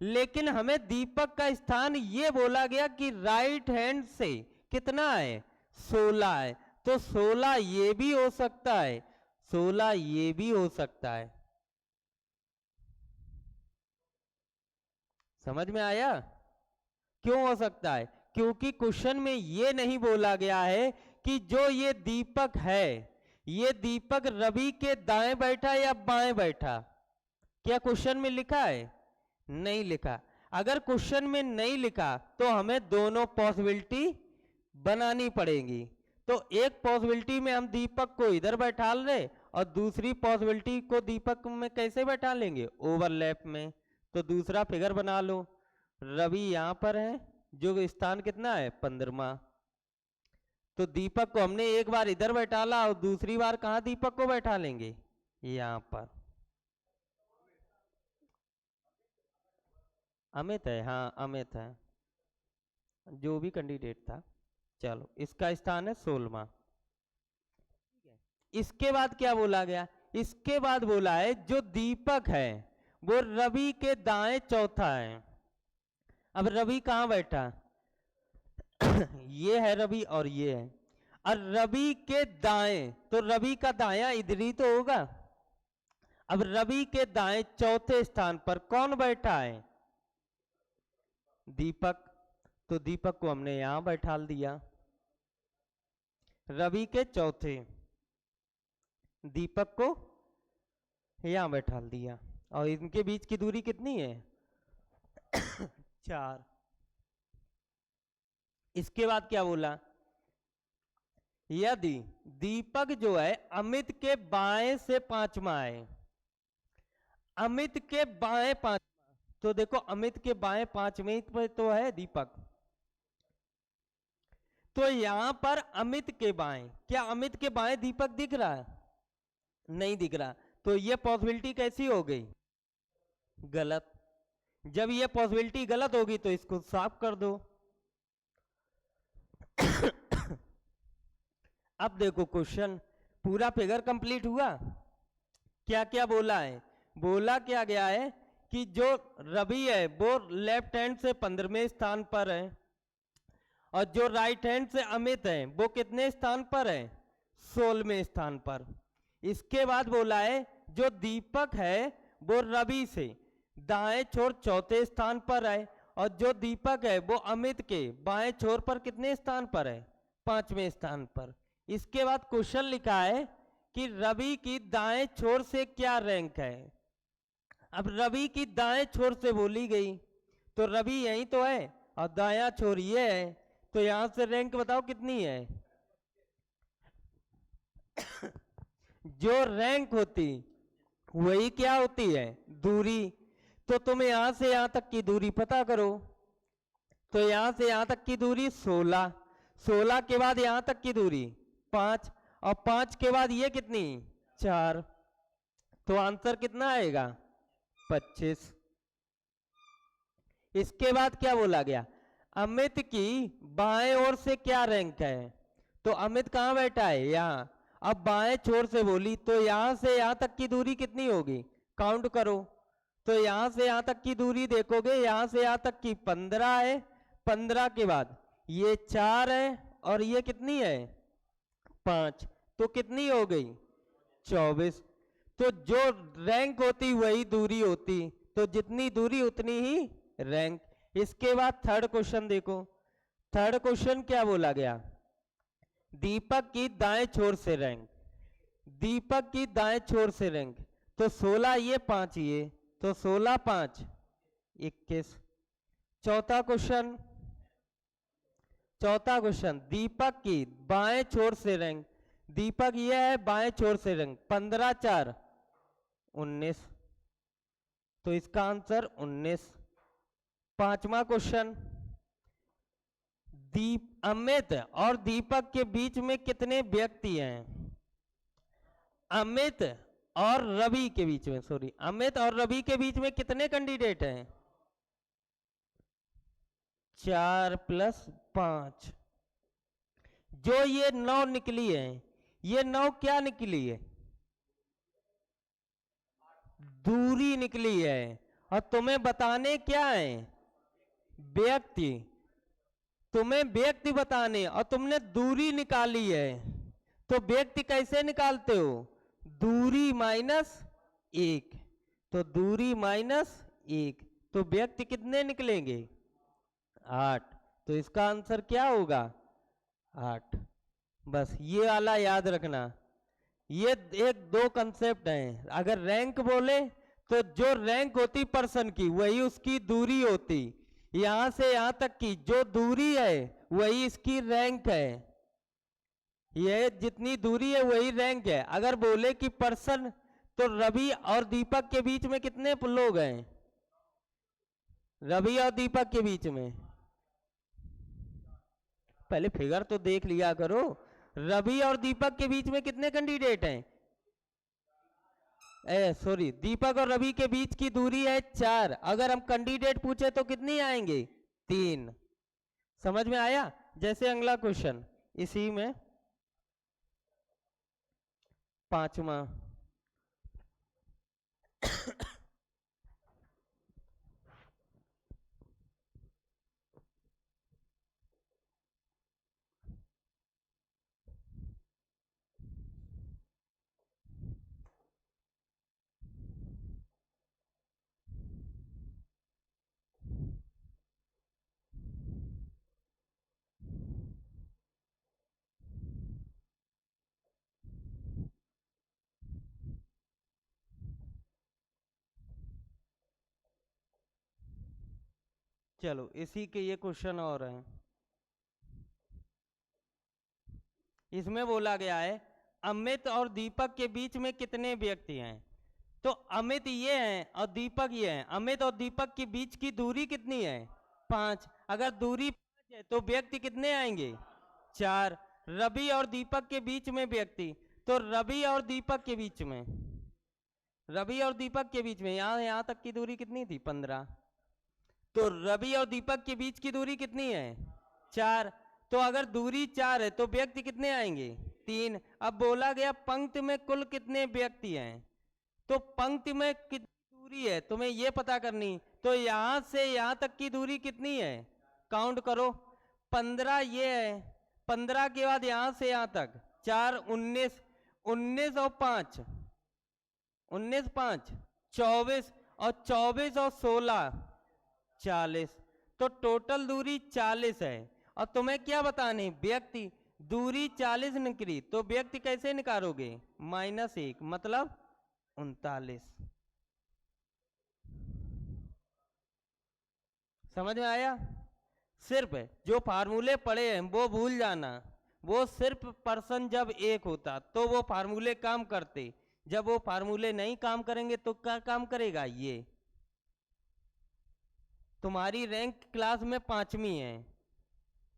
लेकिन हमें दीपक का स्थान ये बोला गया कि राइट हैंड से कितना है? 16 है। तो 16 ये भी हो सकता है, 16 ये भी हो सकता है। समझ में आया? क्यों हो सकता है? क्योंकि क्वेश्चन में ये नहीं बोला गया है कि जो ये दीपक है, ये दीपक रवि के दाएं बैठा या बाएं बैठा। क्या क्वेश्चन में लिखा है? नहीं लिखा। अगर क्वेश्चन में नहीं लिखा तो हमें दोनों पॉसिबिलिटी बनानी पड़ेगी। तो एक पॉसिबिलिटी में हम दीपक को इधर बैठा रहे और दूसरी पॉसिबिलिटी को दीपक में कैसे बैठा लेंगे? ओवरलैप में। तो दूसरा फिगर बना लो। रवि यहां पर है, जो स्थान कितना है? 15वां। तो दीपक को हमने एक बार इधर बैठा ला और दूसरी बार कहां दीपक को बैठा लेंगे? यहां पर। अमित है, हाँ अमित है, जो भी कैंडिडेट था। चलो, इसका स्थान है 16वां। ठीक है, इसके बाद क्या बोला गया? इसके बाद बोला है जो दीपक है वो रवि के दाएं चौथा है। अब रवि कहाँ बैठा? ये है रवि और ये है, और रवि के दाएं, तो रवि का दायां इधर ही तो होगा। अब रवि के दाएं चौथे स्थान पर कौन बैठा है? दीपक। तो दीपक को हमने यहां बैठा दिया, रवि के चौथे, दीपक को यहां बैठा दिया। और इनके बीच की दूरी कितनी है? 4। इसके बाद क्या बोला? यदि दीपक जो है अमित के बाएं से 5वां है, अमित के बाएं 5वां, तो देखो अमित के बाएं 5वें पे तो है दीपक, तो यहां पर अमित के बाएं, क्या अमित के बाएं दीपक दिख रहा है? नहीं दिख रहा। तो ये पॉसिबिलिटी कैसी हो गई? गलत। जब ये पॉसिबिलिटी गलत होगी तो इसको साफ कर दो। अब देखो क्वेश्चन पूरा फिगर कंप्लीट हुआ। क्या क्या बोला है? बोला क्या गया है कि जो रवि है वो लेफ्ट हैंड से 15वें स्थान पर है, और जो राइट हैंड से अमित है वो कितने स्थान पर है? 16वें स्थान पर। इसके बाद बोला है जो दीपक है वो रवि से दाएं छोर चौथे स्थान पर है, और जो दीपक है वो अमित के बाएं छोर पर कितने स्थान पर है? 5वें स्थान पर। इसके बाद क्वेश्चन लिखा है कि रवि की दाएं छोर से क्या रैंक है। अब रवि की दाएं छोर से बोली गई, तो रवि यही तो है और दायां छोर ये है, तो यहां से रैंक बताओ कितनी है? जो रैंक होती वही क्या होती है? दूरी। तो तुम यहां से यहां तक की दूरी पता करो। तो यहां से यहां तक की दूरी 16, 16 के बाद यहां तक की दूरी 5, और 5 के बाद ये कितनी? 4। तो आंसर कितना आएगा? 25। इसके बाद क्या बोला गया? अमित की बाएं ओर से क्या रैंक है। तो अमित कहां बैठा है? यहाँ। अब बाएं छोर से बोली तो यहां से यहां तक की दूरी कितनी होगी? काउंट करो। तो यहां से यहां तक की दूरी देखोगे, यहां से यहां तक की 15 है, 15 के बाद ये 4 है, और ये कितनी है? 5। तो कितनी हो गई? 24। तो जो रैंक होती वही दूरी होती, तो जितनी दूरी उतनी ही रैंक। इसके बाद थर्ड क्वेश्चन देखो। थर्ड क्वेश्चन क्या बोला गया? दीपक की दाएं छोर से रैंक, दीपक की दाएं छोर से रैंक, तो 16 ये 5 ये, तो 16 5 21। चौथा क्वेश्चन, चौथा क्वेश्चन दीपक की बाएं छोर से रैंक, दीपक ये है बाएं छोर से रैंक, 15 4 19, तो इसका आंसर 19। पांचवा क्वेश्चन, अमित और दीपक के बीच में कितने व्यक्ति हैं? अमित और रवि के बीच में, सॉरी, अमित और रवि के बीच में कितने कैंडिडेट हैं? 4 + 5। जो ये 9 निकली है, ये 9 क्या निकली है? दूरी निकली है। और तुम्हें बताने क्या है? व्यक्ति। तुम्हें व्यक्ति बताने, और तुमने दूरी निकाली है। तो व्यक्ति कैसे निकालते हो? दूरी -1। तो दूरी -1, तो व्यक्ति कितने निकलेंगे? 8। तो इसका आंसर क्या होगा? 8। बस ये वाला याद रखना। ये एक दो कंसेप्ट हैं। अगर रैंक बोले तो जो रैंक होती पर्सन की वही उसकी दूरी होती, यहां से यहां तक की जो दूरी है वही इसकी रैंक है। ये जितनी दूरी है वही रैंक है। अगर बोले कि पर्सन, तो रवि और दीपक के बीच में कितने लोग हैं? रवि और दीपक के बीच में, पहले फिगर तो देख लिया करो। रवि और दीपक के बीच में कितने कैंडिडेट हैं? सॉरी, दीपक और रवि के बीच की दूरी है 4। अगर हम कैंडिडेट पूछे तो कितनी आएंगे? 3। समझ में आया? जैसे अगला क्वेश्चन इसी में, पांचवा, चलो इसी के ये क्वेश्चन और हैं। इसमें बोला गया है अमित और दीपक के बीच में कितने व्यक्ति हैं। तो अमित ये हैं और दीपक ये हैं। अमित और दीपक के बीच की दूरी कितनी है? 5। अगर दूरी 5 है तो व्यक्ति कितने आएंगे? 4। रवि और दीपक के बीच में व्यक्ति, तो रवि और दीपक के बीच में, रवि और दीपक के बीच में यहां तक की दूरी कितनी थी? 15। तो रवि और दीपक के बीच की दूरी कितनी है? 4। तो अगर दूरी 4 है तो व्यक्ति कितने आएंगे? 3। अब बोला गया पंक्ति में कुल कितने व्यक्ति हैं। तो पंक्ति में कितनी दूरी है तुम्हें ये पता करनी। तो यहां से यहां तक की दूरी कितनी है? काउंट करो। 15 ये है, 15 के बाद यहां से यहां तक 4, 19, 19 और 5, 19, 5, 24 और 24 और 16, 40। तो टोटल दूरी 40 है। और तुम्हें क्या बताने? व्यक्ति। दूरी 40 निकली तो व्यक्ति कैसे निकालोगे? -1 मतलब 39। समझ में आया? सिर्फ जो फार्मूले पढ़े हैं वो भूल जाना। वो सिर्फ पर्सन जब एक होता तो वो फार्मूले काम करते, जब वो फार्मूले नहीं काम करेंगे तो क्या काम करेगा? ये तुम्हारी रैंक क्लास में 5वीं है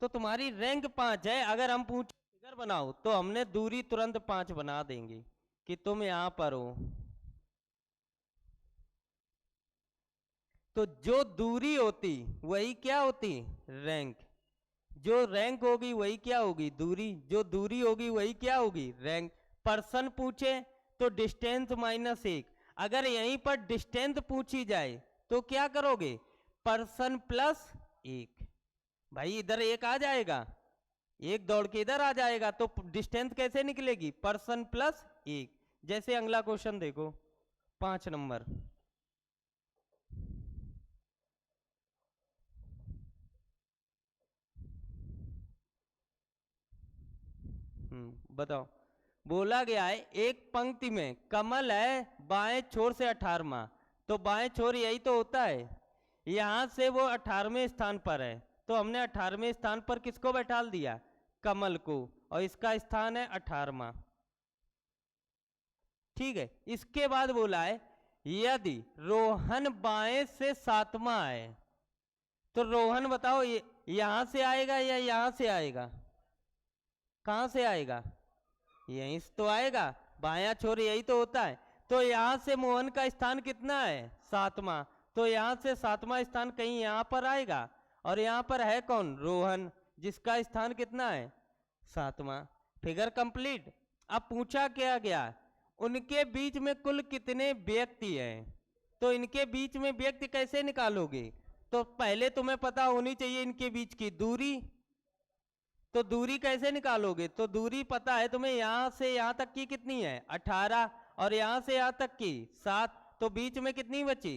तो तुम्हारी रैंक 5 है। अगर हम पूछे फिगर बनाओ तो हमने दूरी तुरंत 5 बना देंगे कि तुम यहां पर हो। तो जो दूरी होती वही क्या होती? रैंक। जो रैंक होगी वही क्या होगी? दूरी। जो दूरी होगी वही क्या होगी? रैंक। पर्सन पूछे तो डिस्टेंस -1। अगर यहीं पर डिस्टेंस पूछी जाए तो क्या करोगे? पर्सन +1। भाई इधर एक आ जाएगा, एक दौड़ के इधर आ जाएगा, तो डिस्टेंस कैसे निकलेगी? पर्सन +1। जैसे अगला क्वेश्चन देखो 5 नंबर। बताओ। बोला गया है एक पंक्ति में कमल है बाएं छोर से 18वां। तो बाएं छोर यही तो होता है, यहां से वो 18वें स्थान पर है तो हमने 18वें स्थान पर किसको बैठा दिया? कमल को। और इसका स्थान है 18वां। ठीक है। इसके बाद बोला है यदि रोहन बाएं से 7वां है तो रोहन बताओ ये यहां से आएगा या यहां से आएगा? कहां से आएगा? यहीं से तो आएगा, बायां छोर यही तो होता है। तो यहां से मोहन का स्थान कितना है? 7वां। तो यहां से 7वां स्थान कहीं यहां पर आएगा और यहां पर है कौन? रोहन, जिसका स्थान कितना है? 7वां। Figure complete. अब पूछा क्या गया? उनके बीच में कुल कितने व्यक्ति हैं। तो इनके बीच में व्यक्ति कैसे निकालोगे? तो पहले तुम्हें पता होनी चाहिए इनके बीच की दूरी। तो दूरी कैसे निकालोगे? तो दूरी पता है तुम्हें, यहां से यहां तक की कितनी है? 18। और यहां से यहां तक की 7। तो बीच में कितनी बची?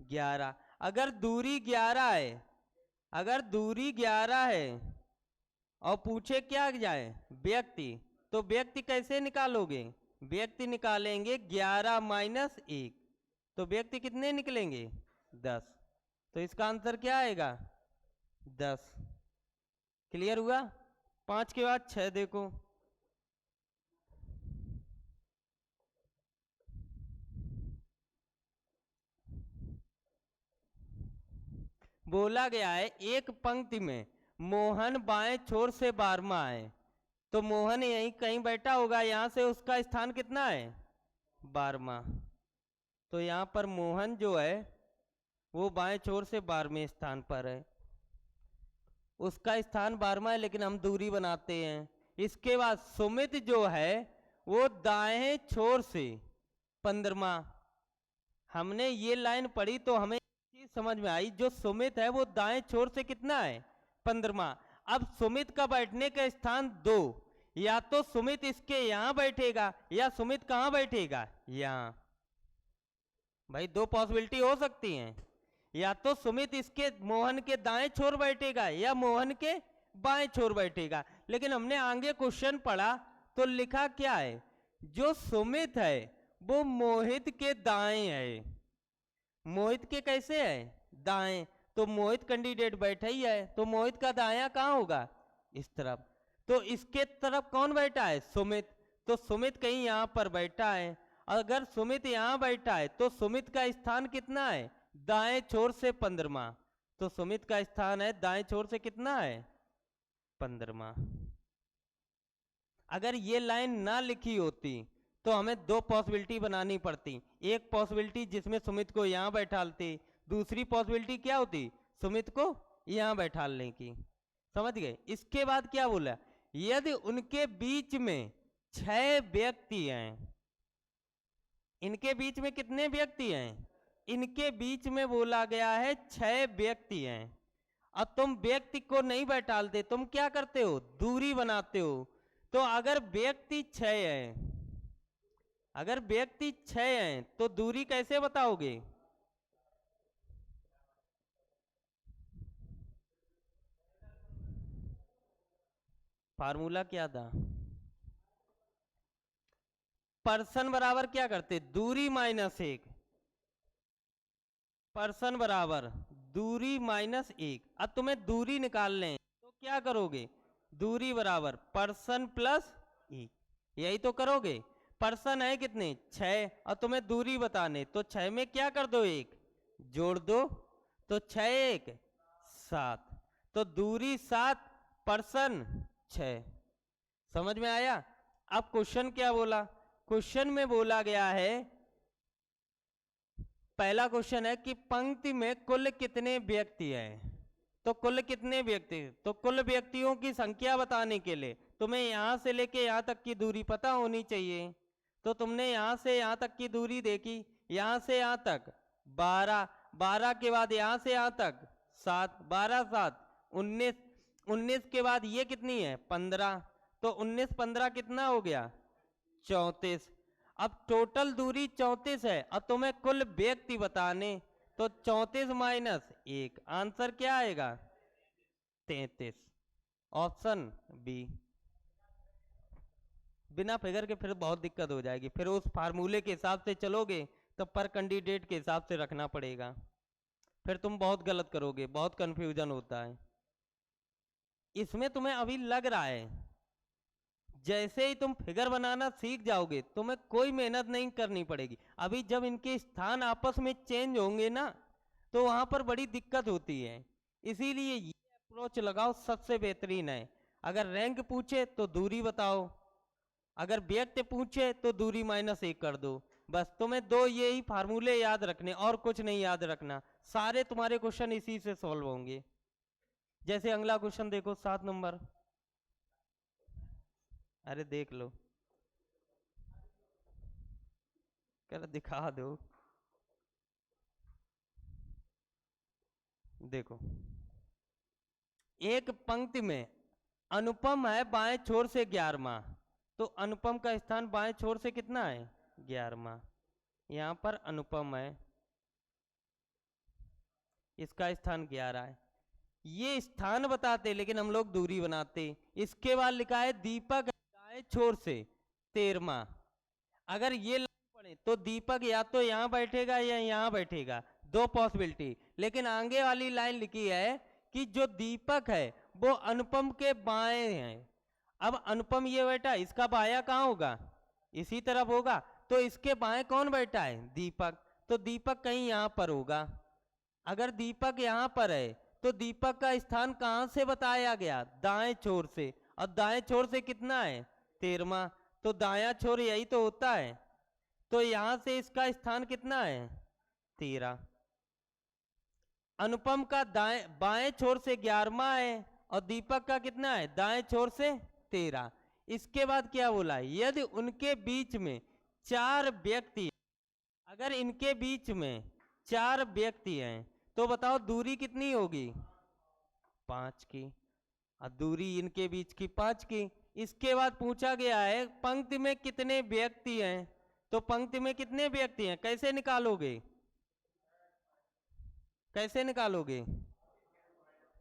11। अगर दूरी 11 है, अगर दूरी 11 है और पूछे क्या जाए? व्यक्ति, तो व्यक्ति कैसे निकालोगे? व्यक्ति निकालेंगे 11 - 1। तो व्यक्ति कितने निकलेंगे? 10। तो इसका आंसर क्या आएगा? 10। क्लियर हुआ? 5 के बाद 6 देखो। बोला गया है एक पंक्ति में मोहन बाएं छोर से 12वां है। तो मोहन यहीं कहीं बैठा होगा, यहां से उसका स्थान कितना है? 12वां। तो यहां पर मोहन जो है वो बाएं छोर से 12वें स्थान पर है, उसका स्थान 12वां है, लेकिन हम दूरी बनाते हैं। इसके बाद सुमित जो है वो दाएं छोर से 15वां, हमने ये लाइन पढ़ी तो हमें चीज समझ में आई, जो सुमित है वो दाएं छोर से कितना है 15वां। अब सुमित का बैठने का स्थान 2, या तो सुमित इसके यहां बैठेगा या सुमित कहां बैठेगा यहां। भाई दो पॉसिबिलिटी हो सकती हैं, या तो सुमित इसके मोहन के दाएं छोर बैठेगा या मोहन के बाएं छोर बैठेगा। लेकिन हमने आगे क्वेश्चन पढ़ा तो लिखा क्या है, जो सुमित है वो मोहित के दाएं है। मोहित के कैसे है दाएं, तो मोहित कैंडिडेट बैठा ही है, तो मोहित का दायां कहां होगा इस तरफ। तो इसके तरफ कौन बैठा है सुमित, तो सुमित कहीं यहां पर बैठा है। अगर सुमित यहां बैठा है तो सुमित का स्थान कितना है दाएं छोर से 15वां। तो सुमित का स्थान है दाएं छोर से कितना है 15वां। अगर ये लाइन ना लिखी होती तो हमें दो पॉसिबिलिटी बनानी पड़ती। एक पॉसिबिलिटी जिसमें सुमित को यहां बैठालते, दूसरी पॉसिबिलिटी क्या होती सुमित को यहां बैठालने की। समझ गए। इसके बाद क्या बोला, यदि उनके बीच में 6 व्यक्ति हैं। इनके बीच में कितने व्यक्ति हैं, इनके बीच में बोला गया है 6 व्यक्ति हैं। अब तुम व्यक्ति को नहीं बैठालते, तुम क्या करते हो दूरी बनाते हो। तो अगर व्यक्ति 6 हैं, अगर व्यक्ति 6 हैं तो दूरी कैसे बताओगे, फार्मूला क्या था, पर्सन बराबर क्या करते दूरी माइनस 1, पर्सन बराबर दूरी माइनस 1। अब तुम्हें दूरी निकालने तो क्या करोगे, दूरी बराबर पर्सन प्लस 1, यही तो करोगे। पर्सन है कितने 6, और तुम्हें दूरी बताने तो 6 में क्या कर दो 1 जोड़ दो, तो 6 1 7, तो दूरी 7 पर्सन 6। समझ में आया। अब क्वेश्चन क्या बोला, क्वेश्चन में बोला गया है, पहला क्वेश्चन है कि पंक्ति में कुल कितने व्यक्ति हैं। तो कुल कितने व्यक्ति, तो कुल व्यक्तियों की संख्या बताने के लिए तुम्हें यहां से लेके यहां तक की दूरी पता होनी चाहिए। तो तुमने यहां से यहां तक की दूरी देखी, यहां से यहां तक 12, 12 के बाद यहां से यहां तक 7, 12 7 19, 19 के बाद ये कितनी है 15, तो 19 15 कितना हो गया 34। अब टोटल दूरी 34 है, अब तुम्हें कुल व्यक्ति बताने, तो 34 माइनस 1, आंसर क्या आएगा 33, ऑप्शन बी। बिना फिगर के फिर बहुत दिक्कत हो जाएगी, फिर उस फार्मूले के हिसाब से चलोगे तो पर कैंडिडेट के हिसाब से रखना पड़ेगा, फिर तुम बहुत गलत करोगे, बहुत कंफ्यूजन होता है। इसमें तुम्हें अभी लग रहा है जैसे ही तुम फिगर बनाना सीख जाओगे तुम्हें कोई मेहनत नहीं करनी पड़ेगी। अभी जब इनके स्थान आपस में चेंज होंगे ना तो वहां पर बड़ी दिक्कत होती है, इसीलिए ये अप्रोच लगाओ सबसे बेहतरीन है। अगर रैंक पूछे तो दूरी बताओ, अगर व्यक्ति पूछे तो दूरी माइनस 1 कर दो। बस तुम्हें दो यही फार्मूले याद रखने, और कुछ नहीं याद रखना, सारे तुम्हारे क्वेश्चन इसी से सॉल्व होंगे। जैसे अगला क्वेश्चन देखो 7 नंबर, अरे देख लो, कर दिखा दो। देखो एक पंक्ति में अनुपम है बाएं छोर से 11वां, तो अनुपम का स्थान बाएं छोर से कितना है 11वां। यहां पर अनुपम है, इसका स्थान 11 है। ये स्थान बताते लेकिन हम लोग दूरी बनाते। इसके बाद लिखा है दीपक दाएं छोर से 13वां। अगर ये पढ़े तो दीपक या तो यहां बैठेगा या यहां बैठेगा, दो पॉसिबिलिटी। लेकिन आगे वाली लाइन लिखी है कि जो दीपक है वो अनुपम के बाएं है। अब अनुपम ये बैठा, इसका बाया कहाँ होगा इसी तरफ होगा, तो इसके बाएं कौन बैठा है दीपक, तो दीपक कहीं यहां पर होगा। अगर दीपक यहां पर है तो दीपक का स्थान कहां से बताया गया दाएं छोर से, और दाएं छोर से कितना है 13वां, तो दायां छोर यही तो होता है, तो यहां से इसका स्थान कितना है 13। अनुपम का दाएं बाएं छोर से 11वां है और दीपक का कितना है दाएं छोर से 13। इसके बाद क्या बोला, यदि उनके बीच में 4 व्यक्ति, अगर इनके बीच में 4 व्यक्ति हैं तो बताओ दूरी कितनी होगी? 5 की। अब दूरी इनके बीच की 5 की। इसके बाद पूछा गया है पंक्ति में कितने व्यक्ति हैं, तो पंक्ति में कितने व्यक्ति हैं कैसे निकालोगे? कैसे निकालोगे?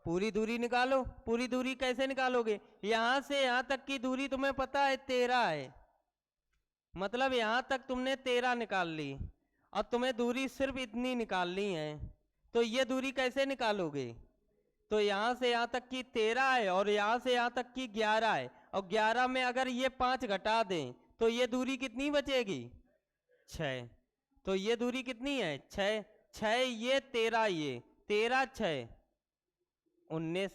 पूरी दूरी निकालो। पूरी दूरी कैसे निकालोगे? यहां से यहां तक की दूरी तुम्हें पता है 13 है, मतलब यहां तक तुमने 13 निकाल ली और तुम्हें दूरी सिर्फ इतनी निकालनी है, तो ये दूरी कैसे निकालोगे? तो यहां से यहां तक की 13 है और यहां से यहां तक की 11 है, और 11 में अगर ये 5 घटा दें तो ये दूरी कितनी बचेगी? 6। तो ये दूरी कितनी है? 6। 6 ये 13 ये 13 6 19,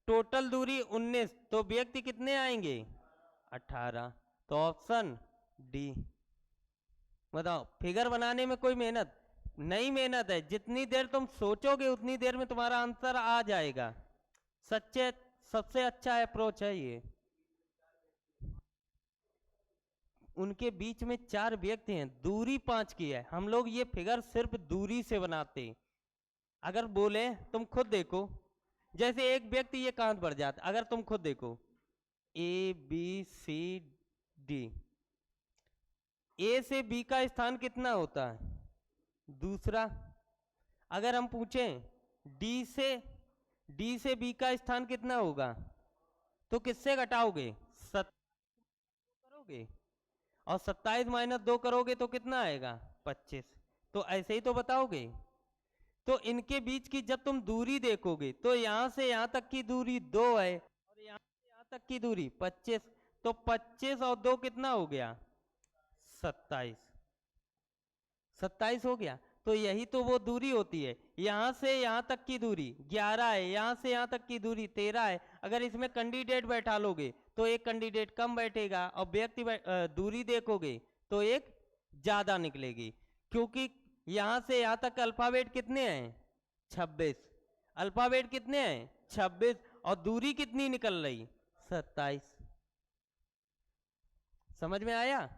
टोटल दूरी 19, तो व्यक्ति कितने आएंगे? 18। तो ऑप्शन डी। बताओ फिगर बनाने में कोई मेहनत नहीं, मेहनत है, जितनी देर तुम सोचोगे उतनी देर में तुम्हारा आंसर आ जाएगा। सच्चे सबसे अच्छा अप्रोच है ये। उनके बीच में 4 व्यक्ति हैं, दूरी 5 की है, हम लोग ये फिगर सिर्फ दूरी से बनाते। अगर बोले तुम खुद देखो, जैसे एक व्यक्ति ये कहां पर जाता, अगर तुम खुद देखो ए बी सी डी, ए से बी का स्थान कितना होता है? दूसरा। अगर हम पूछें डी से बी का स्थान कितना होगा, तो किससे घटाओगे? 7 करोगे और 27 माइनस 2 करोगे तो कितना आएगा? 25। तो ऐसे ही तो बताओगे। तो इनके बीच की जब तुम दूरी देखोगे तो यहां से यहां तक की दूरी 2 है और यहां से यहां तक की दूरी 25, तो 25 और 2 कितना हो गया? 27। 27 हो गया। तो यही तो वो दूरी होती है। यहां से यहां तक की दूरी 11 है, यहां से यहां तक की दूरी 13 है। अगर इसमें कैंडिडेट बैठा लोगे तो एक कैंडिडेट कम बैठेगा और व्यक्ति दूरी देखोगे तो एक ज्यादा निकलेगी, क्योंकि यहां से यहां तक अल्फाबेट कितने हैं? 26। अल्फाबेट कितने हैं? 26। और दूरी कितनी निकल रही? 27। समझ में आया?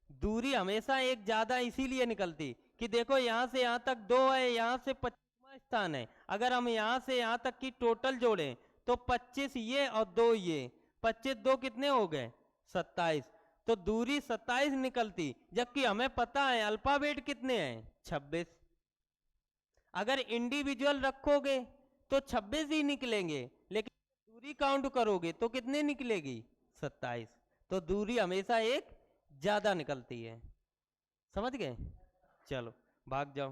दूरी हमेशा एक ज्यादा इसीलिए निकलती कि देखो यहां से यहां तक 2 है, यहां से 25वां स्थान है, अगर हम यहां से यहां तक की टोटल जोड़ें तो 25 ये और 2 ये, 25 2 कितने हो गए? 27। तो दूरी 27 निकलती, जबकि हमें पता है अल्फाबेट कितने हैं? 26। अगर इंडिविजुअल रखोगे तो 26 ही निकलेंगे, लेकिन दूरी काउंट करोगे तो कितने निकलेगी? 27। तो दूरी हमेशा एक ज्यादा निकलती है। समझ गए? चलो भाग जाओ।